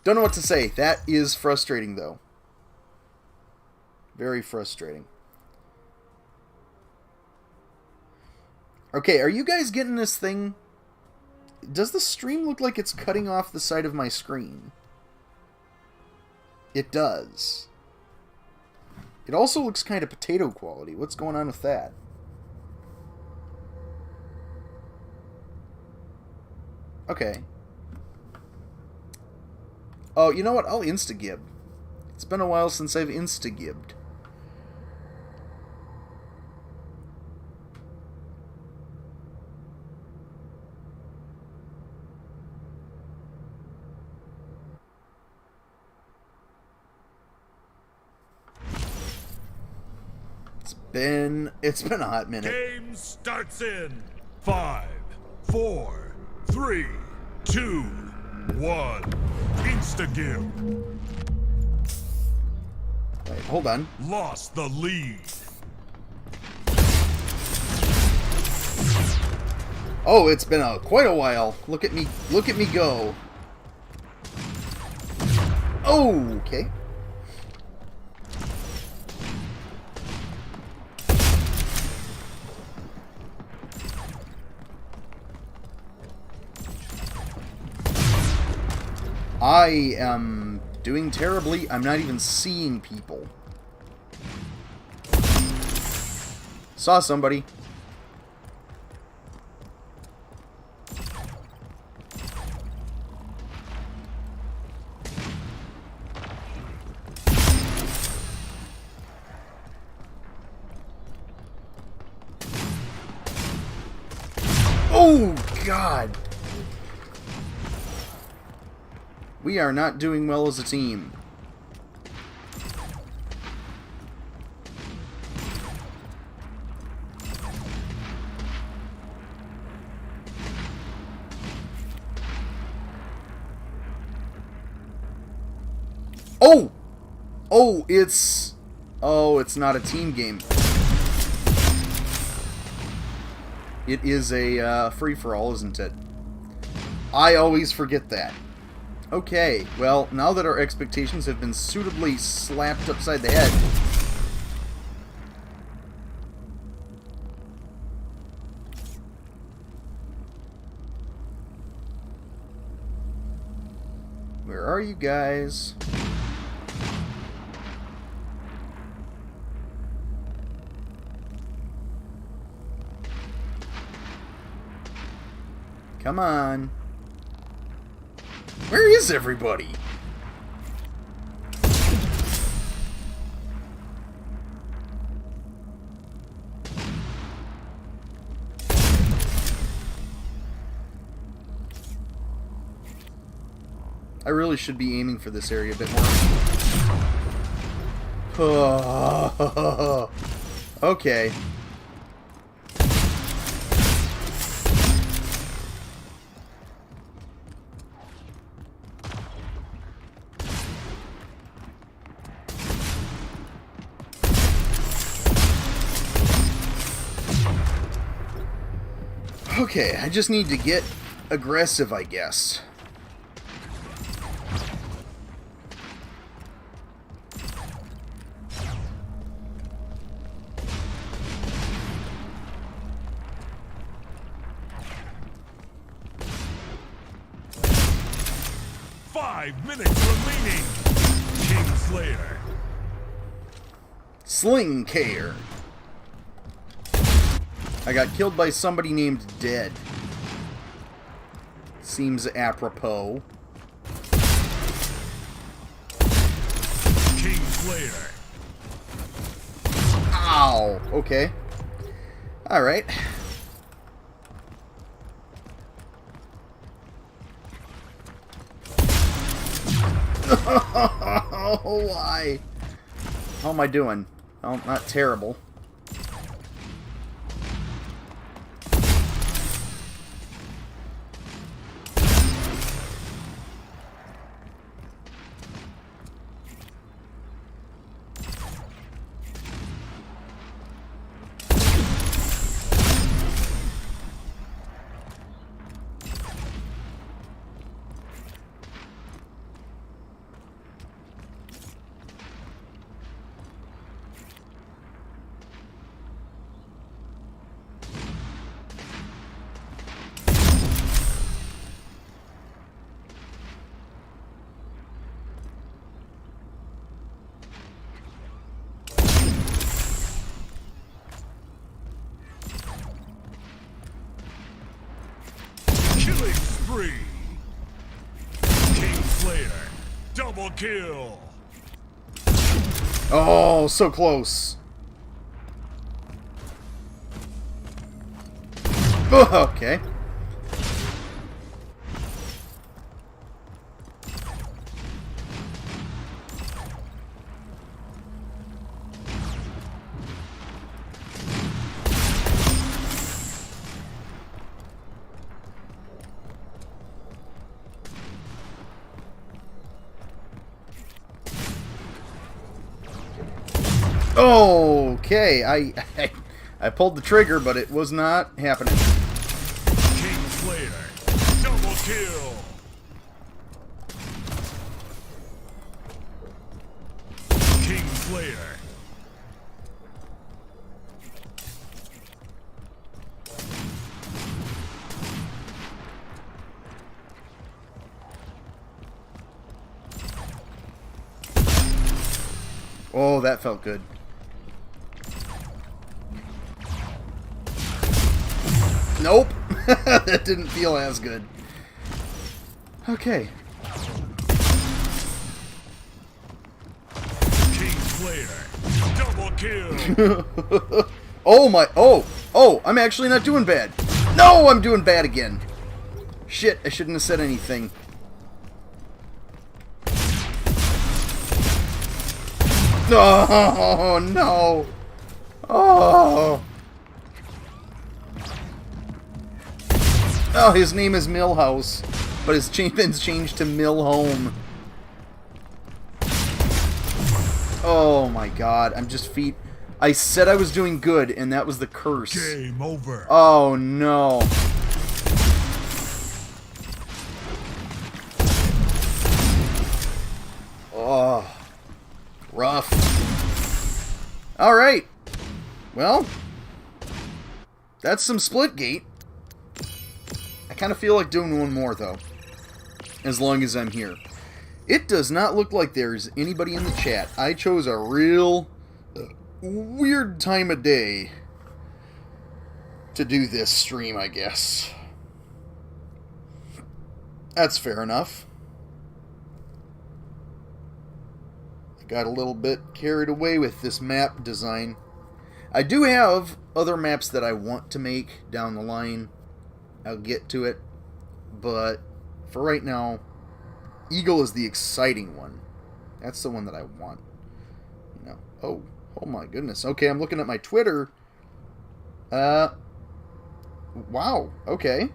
don't know what to say. That is frustrating, though. Very frustrating. Okay, are you guys getting this thing? Does the stream look like it's cutting off the side of my screen? It does. It also looks kind of potato quality. What's going on with that? Okay. Oh, you know what? I'll insta-gib. It's been a while since I've insta-gibbed. It's been a hot minute. Game starts in 5, 4, 3, 2, 1. Insta-give. Wait, hold on. Lost the lead. Oh, it's been quite a while. Look at me go. Oh, okay. I am doing terribly. I'm not even seeing people. Saw somebody. Oh, God. We are not doing well as a team. Oh! Oh, it's not a team game. It is a free-for-all, isn't it? I always forget that. Okay, well, now that our expectations have been suitably slapped upside the head... Where are you guys? Come on. Where is everybody? I really should be aiming for this area a bit more. Okay. Okay, I just need to get aggressive, I guess. Remaining. King Slayer. Sling Care. I got killed by somebody named Dead. Seems apropos. King Slayer. Ow. Okay. Alright. Why? How am I doing? Oh, not terrible. Killing spree. King Slayer. Double kill. Oh, so close. Okay. Okay, I pulled the trigger, but it was not happening. King Slayer. Double kill. King Slayer. Oh, that felt good. Nope. That didn't feel as good. Okay. King Slayer. Double kill. Oh my. Oh, I'm actually not doing bad. No, I'm doing bad again. Shit, I shouldn't have said anything. Oh, no. Oh. Oh, his name is Millhouse, but his been changed to Millhome. Oh my god, I'm just feet. I said I was doing good, and that was the curse. Game over. Oh no. Oh. Rough. Alright. Well, that's some Splitgate. I kind of feel like doing one more, though. As long as I'm here. It does not look like there's anybody in the chat. I chose a real weird time of day to do this stream, I guess. That's fair enough. I got a little bit carried away with this map design. I do have other maps that I want to make down the line. I'll get to it. But for right now, Eagle is the exciting one. That's the one that I want. You know. Oh my goodness. Okay, I'm looking at my Twitter. Wow. Okay.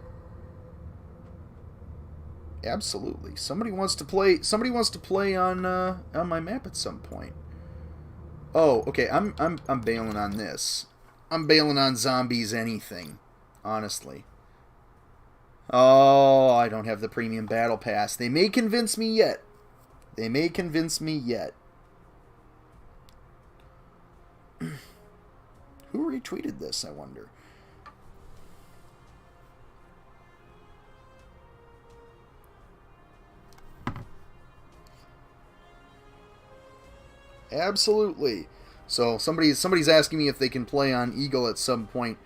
Absolutely. Somebody wants to play on my map at some point. Oh, okay. I'm bailing on this. I'm bailing on zombies anything. Honestly. Oh, I don't have the premium battle pass. They may convince me yet. They may convince me yet. Who retweeted this, I wonder? Absolutely. So somebody's asking me if they can play on Eagle at some point.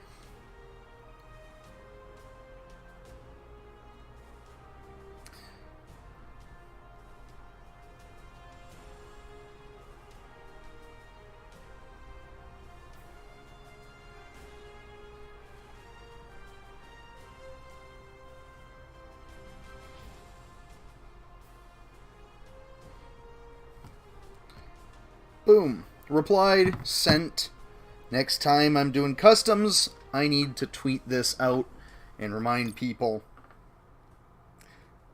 Boom. Replied. Sent. Next time I'm doing customs, I need to tweet this out and remind people.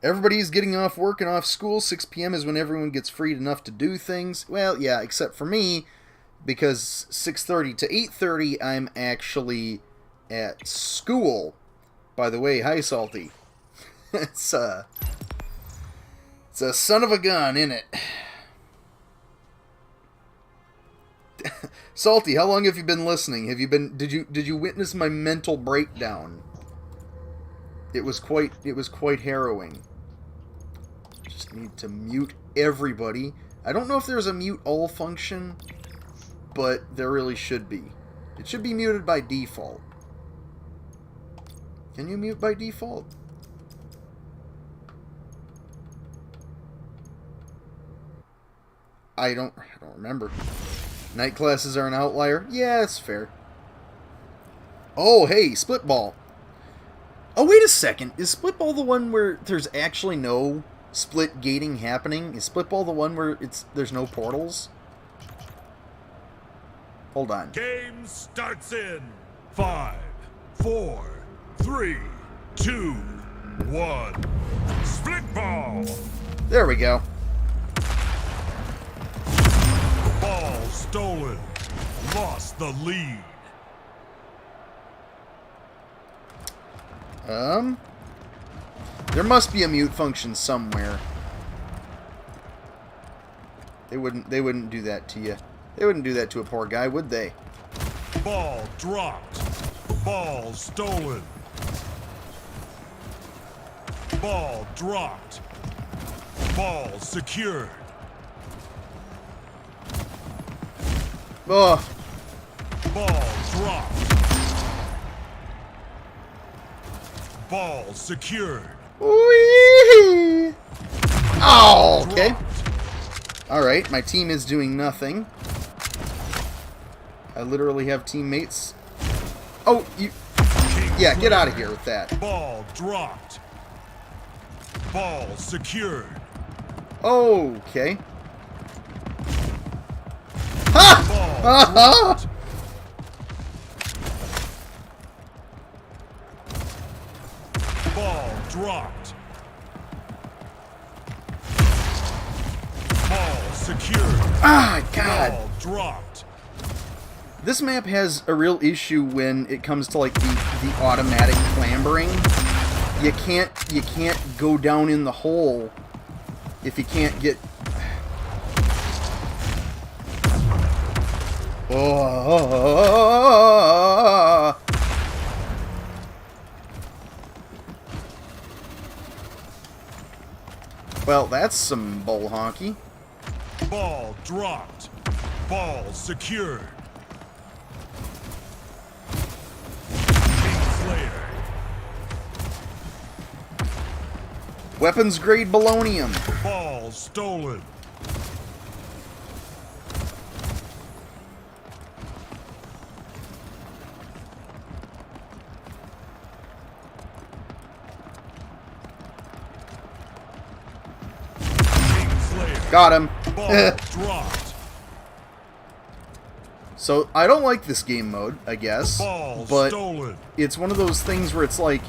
Everybody's getting off work and off school. 6 p.m. is when everyone gets freed enough to do things. Well, yeah, except for me, because 6:30 to 8:30 I'm actually at school. By the way, hi, Salty. It's a son of a gun, isn't it? Salty, how long have you been listening? Did you witness my mental breakdown? It was quite harrowing. Just need to mute everybody. I don't know if there's a mute all function, but there really should be. It should be muted by default. Can you mute by default? I don't remember. Night classes are an outlier? Yeah, that's fair. Oh, hey, split ball. Oh, wait a second. Is split ball the one where there's actually no split gating happening? Is split ball the one where there's no portals? Hold on. Game starts in 5, 4, 3, 2, 1. Split ball. There we go. Ball stolen. Lost the lead. There must be a mute function somewhere. They wouldn't do that to you. They wouldn't do that to a poor guy, would they? Ball dropped. Ball stolen. Ball dropped. Ball secured. Oh. Ball dropped. Ball secured. Whee! Oh, okay. Alright, my team is doing nothing. I literally have teammates. Oh, you... Yeah, get out of here with that. Ball dropped. Ball secured. Okay. Ha! Ball dropped. Ball dropped. Ball secured. Ah, God. Ball dropped. This map has a real issue when it comes to like the automatic clambering. You can't go down in the hole if you can't get. Oh. Well, that's some bull honky. Ball dropped. Ball secured. King Slayer. Weapons grade balonium. Ball stolen. Got him. Ball dropped. So, I don't like this game mode, I guess. Ball but stolen. it's one of those things where it's like,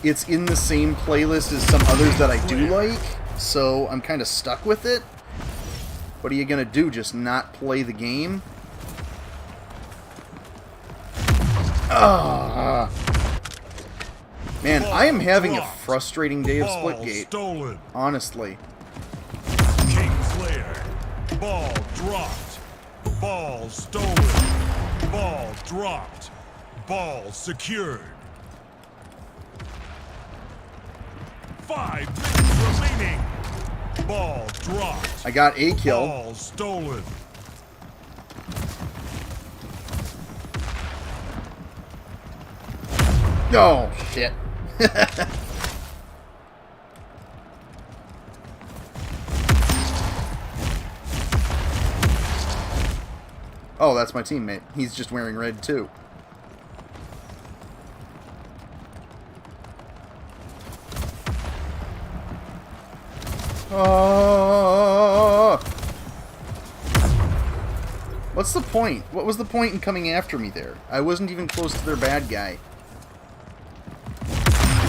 it's in the same playlist as some others that I do like, so I'm kind of stuck with it. What are you gonna do, just not play the game? Ah. Man, I am having a frustrating day of Splitgate. Stolen. Honestly. Kingslayer. Ball dropped. Ball stolen. Ball dropped. Ball secured. 5 minutes remaining. Ball dropped. I got a kill. Ball stolen. Oh, shit. Oh, that's my teammate. He's just wearing red, too. Oh! What's the point? What was the point in coming after me there? I wasn't even close to their bad guy.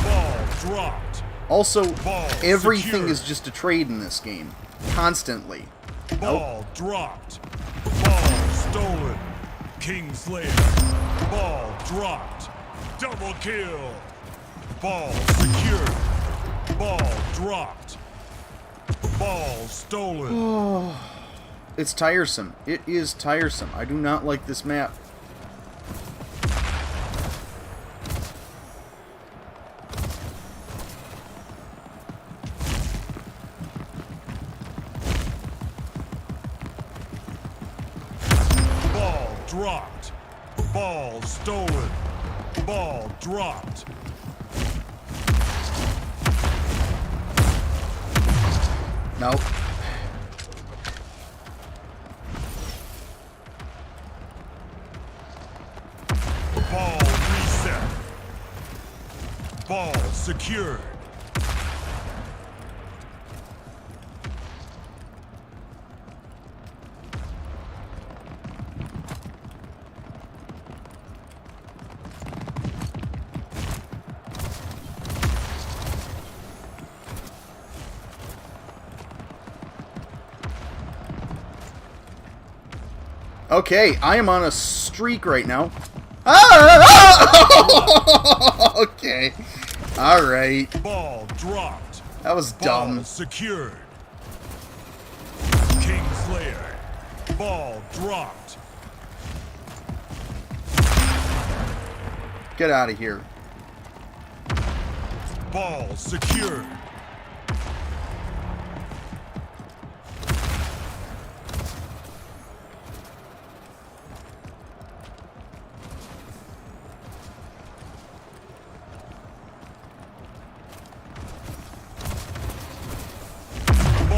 Ball dropped. Also, Ball everything secured. is just a trade in this game. Constantly. Ball dropped. Ball stolen. Kingslayer. Ball dropped. Double kill. Ball secured. Ball dropped. Ball stolen. It's tiresome. It is tiresome. I do not like this map. Ball dropped. Ball stolen. Ball dropped. Nope. Ball reset. Ball secured. Okay, I am on a streak right now. Ah! Okay. Alright. Ball dropped. That was Ball dumb. secured. Kingslayer. Ball dropped. Get out of here. Ball secured.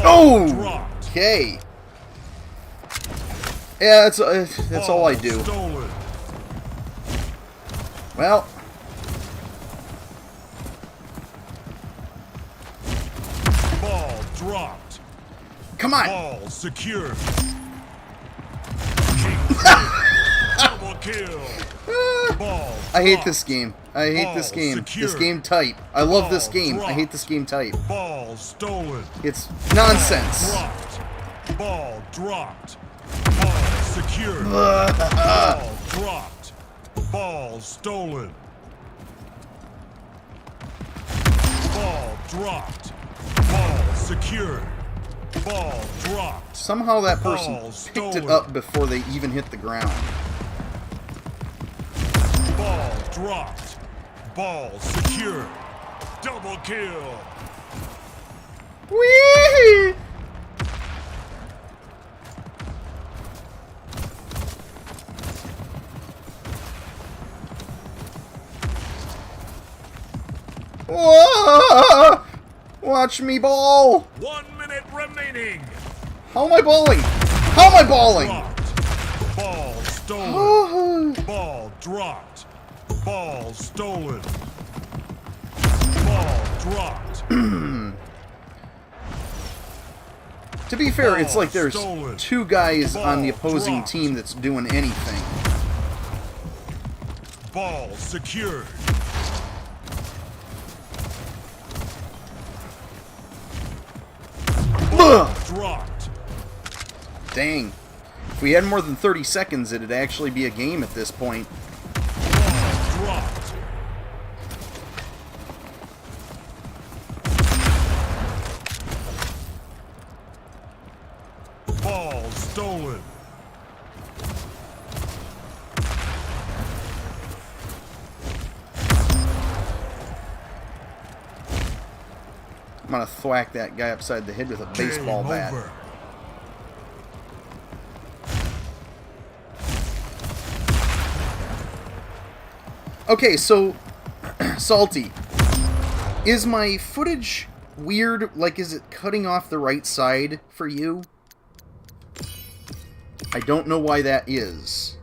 Oh! Dropped. Okay. Yeah, that's all I do. Stolen. Well, Ball dropped. come on. Ball secured. Kingslayer. Double kill. Ball. I hate dropped. this game. I hate this Ball game. secured. This game type. I love this Ball game. I hate dropped. this game type. Ball stolen. It's nonsense. Dropped. Ball dropped. Ball secured. Ball dropped. Ball stolen. Ball dropped. Ball secured. Ball dropped. Somehow that person Ball picked it stolen. up before they even hit the ground. Ball dropped. Ball secured. Double kill. Whee! Whoa! Watch me ball! 1 minute remaining. How am I balling? How am I balling? Dropped. Ball stolen. Ball dropped. Ball stolen. Ball dropped. To be fair, it's Ball like there's stolen. 2 guys on the Ball opposing dropped. team that's doing anything. Ball secured. Ball dropped. Dang. If we had more than 30 seconds, it'd actually be a game at this point. Ball dropped. Ball stolen. I'm gonna thwack that guy upside the head with a baseball Game bat. over. Okay, so, Salty, is my footage weird? Like, is it cutting off the right side for you? I don't know why that is.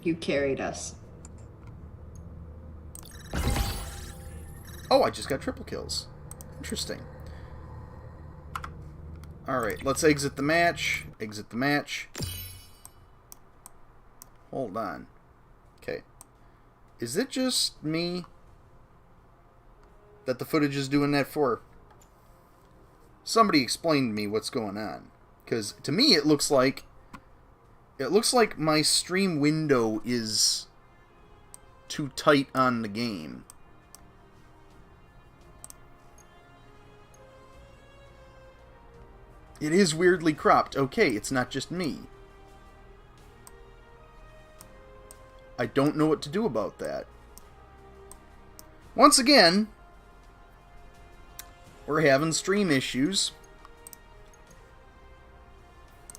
You carried us. Oh, I just got triple kills. Interesting. Alright, let's exit the match. Exit the match. Hold on. Okay. Is it just me that the footage is doing that for? Somebody explain to me what's going on. Because to me it looks like my stream window is too tight on the game. It is weirdly cropped. Okay, it's not just me. I don't know what to do about that. Once again, we're having stream issues.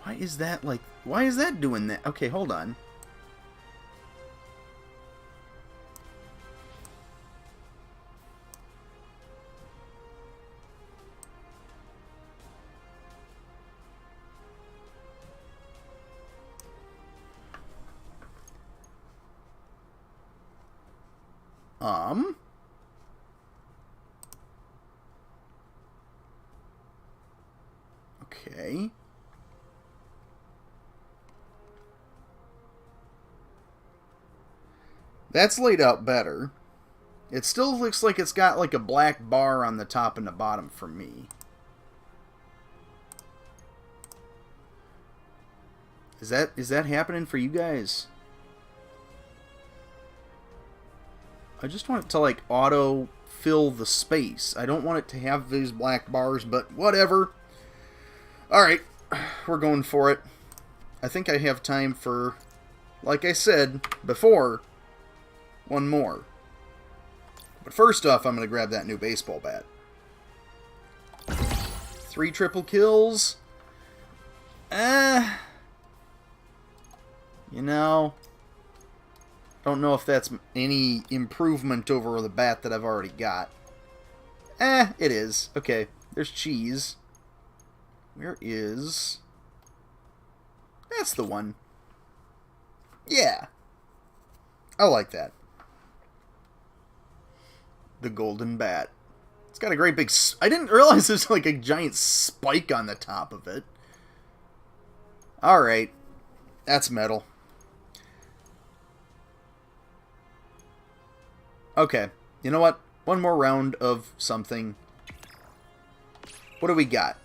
Why is that like... Why is that doing that? Okay, hold on. Okay. That's laid out better. It still looks like it's got like a black bar on the top and the bottom for me. Is that happening for you guys? I just want it to like auto fill the space. I don't want it to have these black bars, but whatever. Alright, we're going for it. I think I have time for, like I said before, one more. But first off, I'm going to grab that new baseball bat. 3 triple kills. You know, don't know if that's any improvement over the bat that I've already got. It is. Okay, there's cheese. Where is... That's the one. Yeah. I like that. The golden bat. It's got a great big... I didn't realize there's like a giant spike on the top of it. Alright. That's metal. Okay. You know what? One more round of something. What do we got?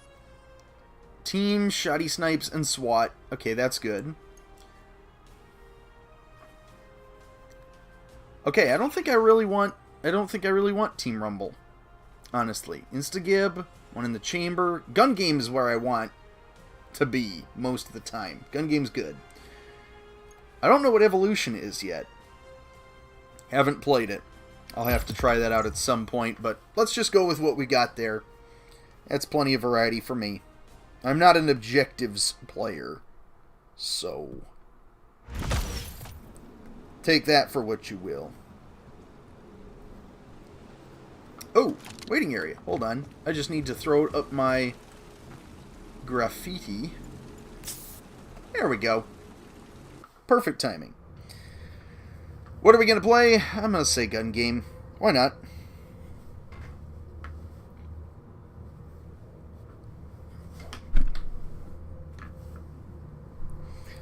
Team, Shoddy Snipes, and SWAT. Okay, that's good. Okay, I don't think I really want Team Rumble. Honestly. Instagib, one in the chamber. Gun game is where I want to be most of the time. Gun game's good. I don't know what Evolution is yet. Haven't played it. I'll have to try that out at some point, but let's just go with what we got there. That's plenty of variety for me. I'm not an objectives player, so take that for what you will. Waiting area. Hold on. I just need to throw up my graffiti. There we go. Perfect timing. What are we going to play? I'm going to say gun game. Why not?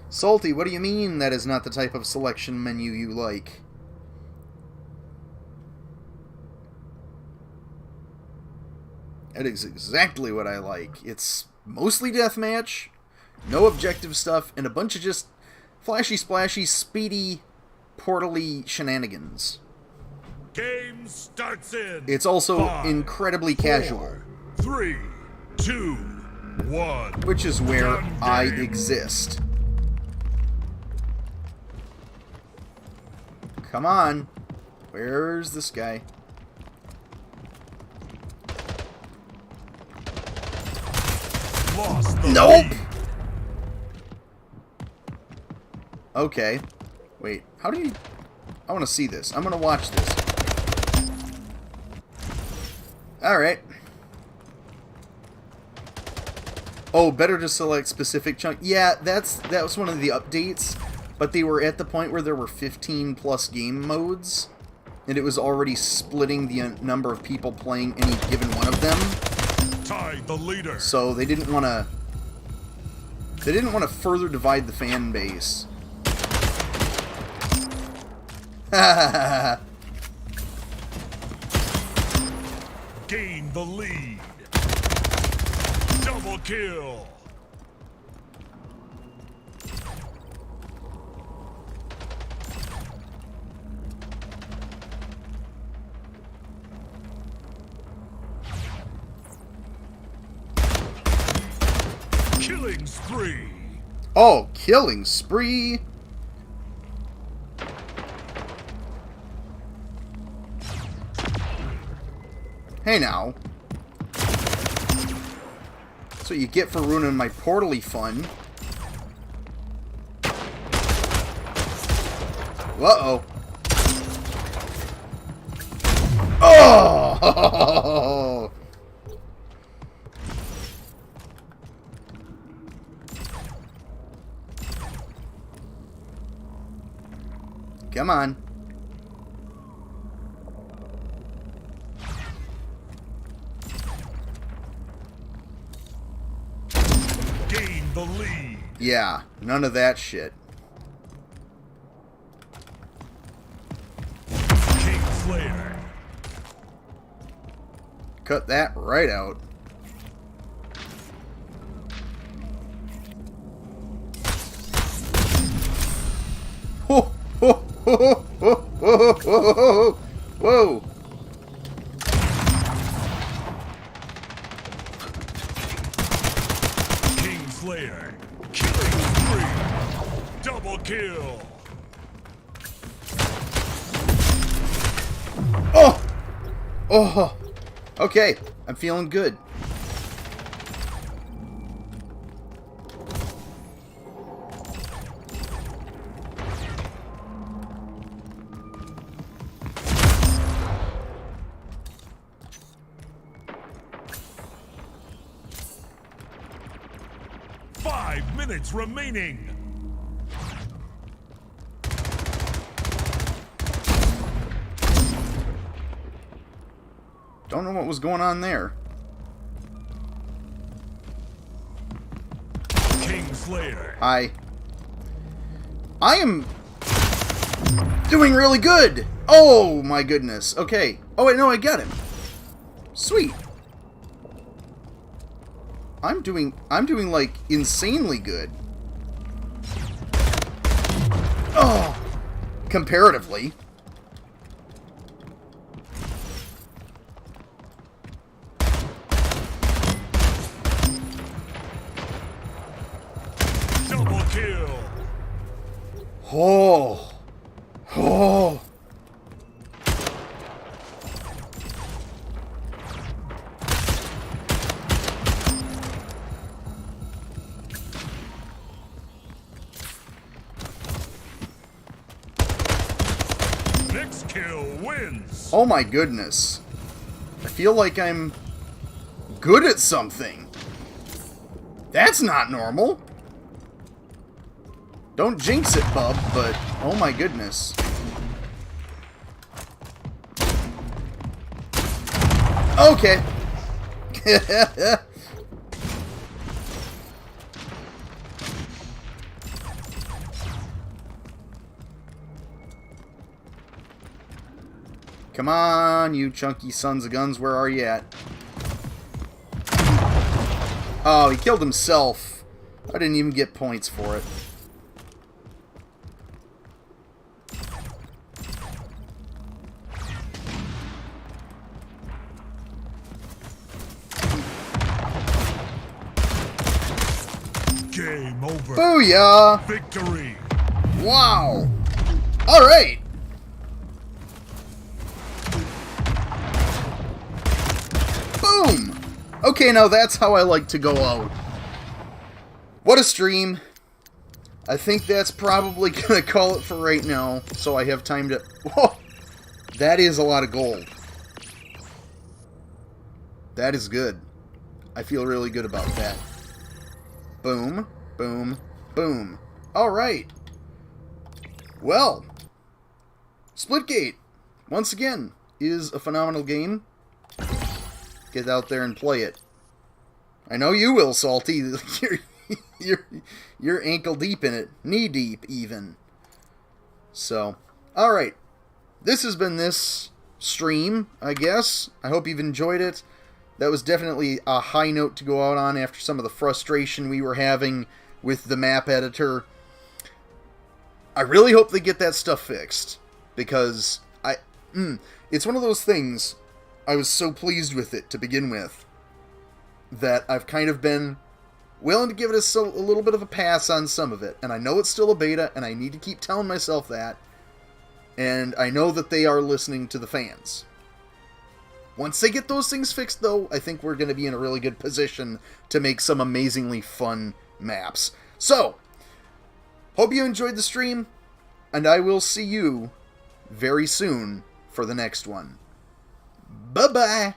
Salty, what do you mean that is not the type of selection menu you like? That is exactly what I like. It's mostly deathmatch, no objective stuff, and a bunch of just flashy, splashy, speedy, portally shenanigans. Game starts in. It's also 5, incredibly casual. 4, 3, 2, 1. Which is where Gun I game. exist. Come on. Where's this guy? Lost the Nope! lead. Okay. Wait, how do you... I want to see this. I'm going to watch this. Alright. Oh, better to select specific chunk. Yeah, that was one of the updates, but they were at the point where there were 15 plus game modes, and it was already splitting the number of people playing any given one of them. Tied the leader. So they didn't want to... They didn't want to further divide the fan base. Gain the lead. Double kill. Killing spree. Oh, killing spree. Hey now. That's what you get for ruining my portally fun. Uh-oh. Oh! Come on. Gain the lead. Yeah, none of that shit. King Slayer. Cut that right out. Ho, ho, ho, ho, ho, ho, ho, ho. Whoa. King Slayer. Killing spree. Double kill. Oh! Oh! Okay, I'm feeling good. Five minutes remaining. Don't know what was going on there. King Slayer. I am doing really good. Oh my goodness. Okay. Oh wait, no, I got him. Sweet. I'm doing like insanely good. Oh, comparatively. Double kill. Oh. Oh. Next kill wins. Oh my goodness. I feel like I'm good at something. That's not normal. Don't jinx it, bub, but oh my goodness. Okay. Come on, you chunky sons of guns, where are you at? Oh, he killed himself. I didn't even get points for it. Game over. Booyah! Victory. Wow! Alright! Boom! Okay, now that's how I like to go out. What a stream. I think that's probably gonna call it for right now, so I have time to... Whoa! That is a lot of gold. That is good. I feel really good about that. Boom, boom, boom. Alright. Well, Splitgate, once again, is a phenomenal game. Get out there and play it. I know you will, Salty. You're ankle deep in it. Knee deep, even. So, alright. This has been this stream, I guess. I hope you've enjoyed it. That was definitely a high note to go out on after some of the frustration we were having with the map editor. I really hope they get that stuff fixed, because it's one of those things. I was so pleased with it to begin with that I've kind of been willing to give it a little bit of a pass on some of it. And I know it's still a beta, and I need to keep telling myself that. And I know that they are listening to the fans. Once they get those things fixed, though, I think we're going to be in a really good position to make some amazingly fun maps. So, hope you enjoyed the stream, and I will see you very soon for the next one. Bye-bye!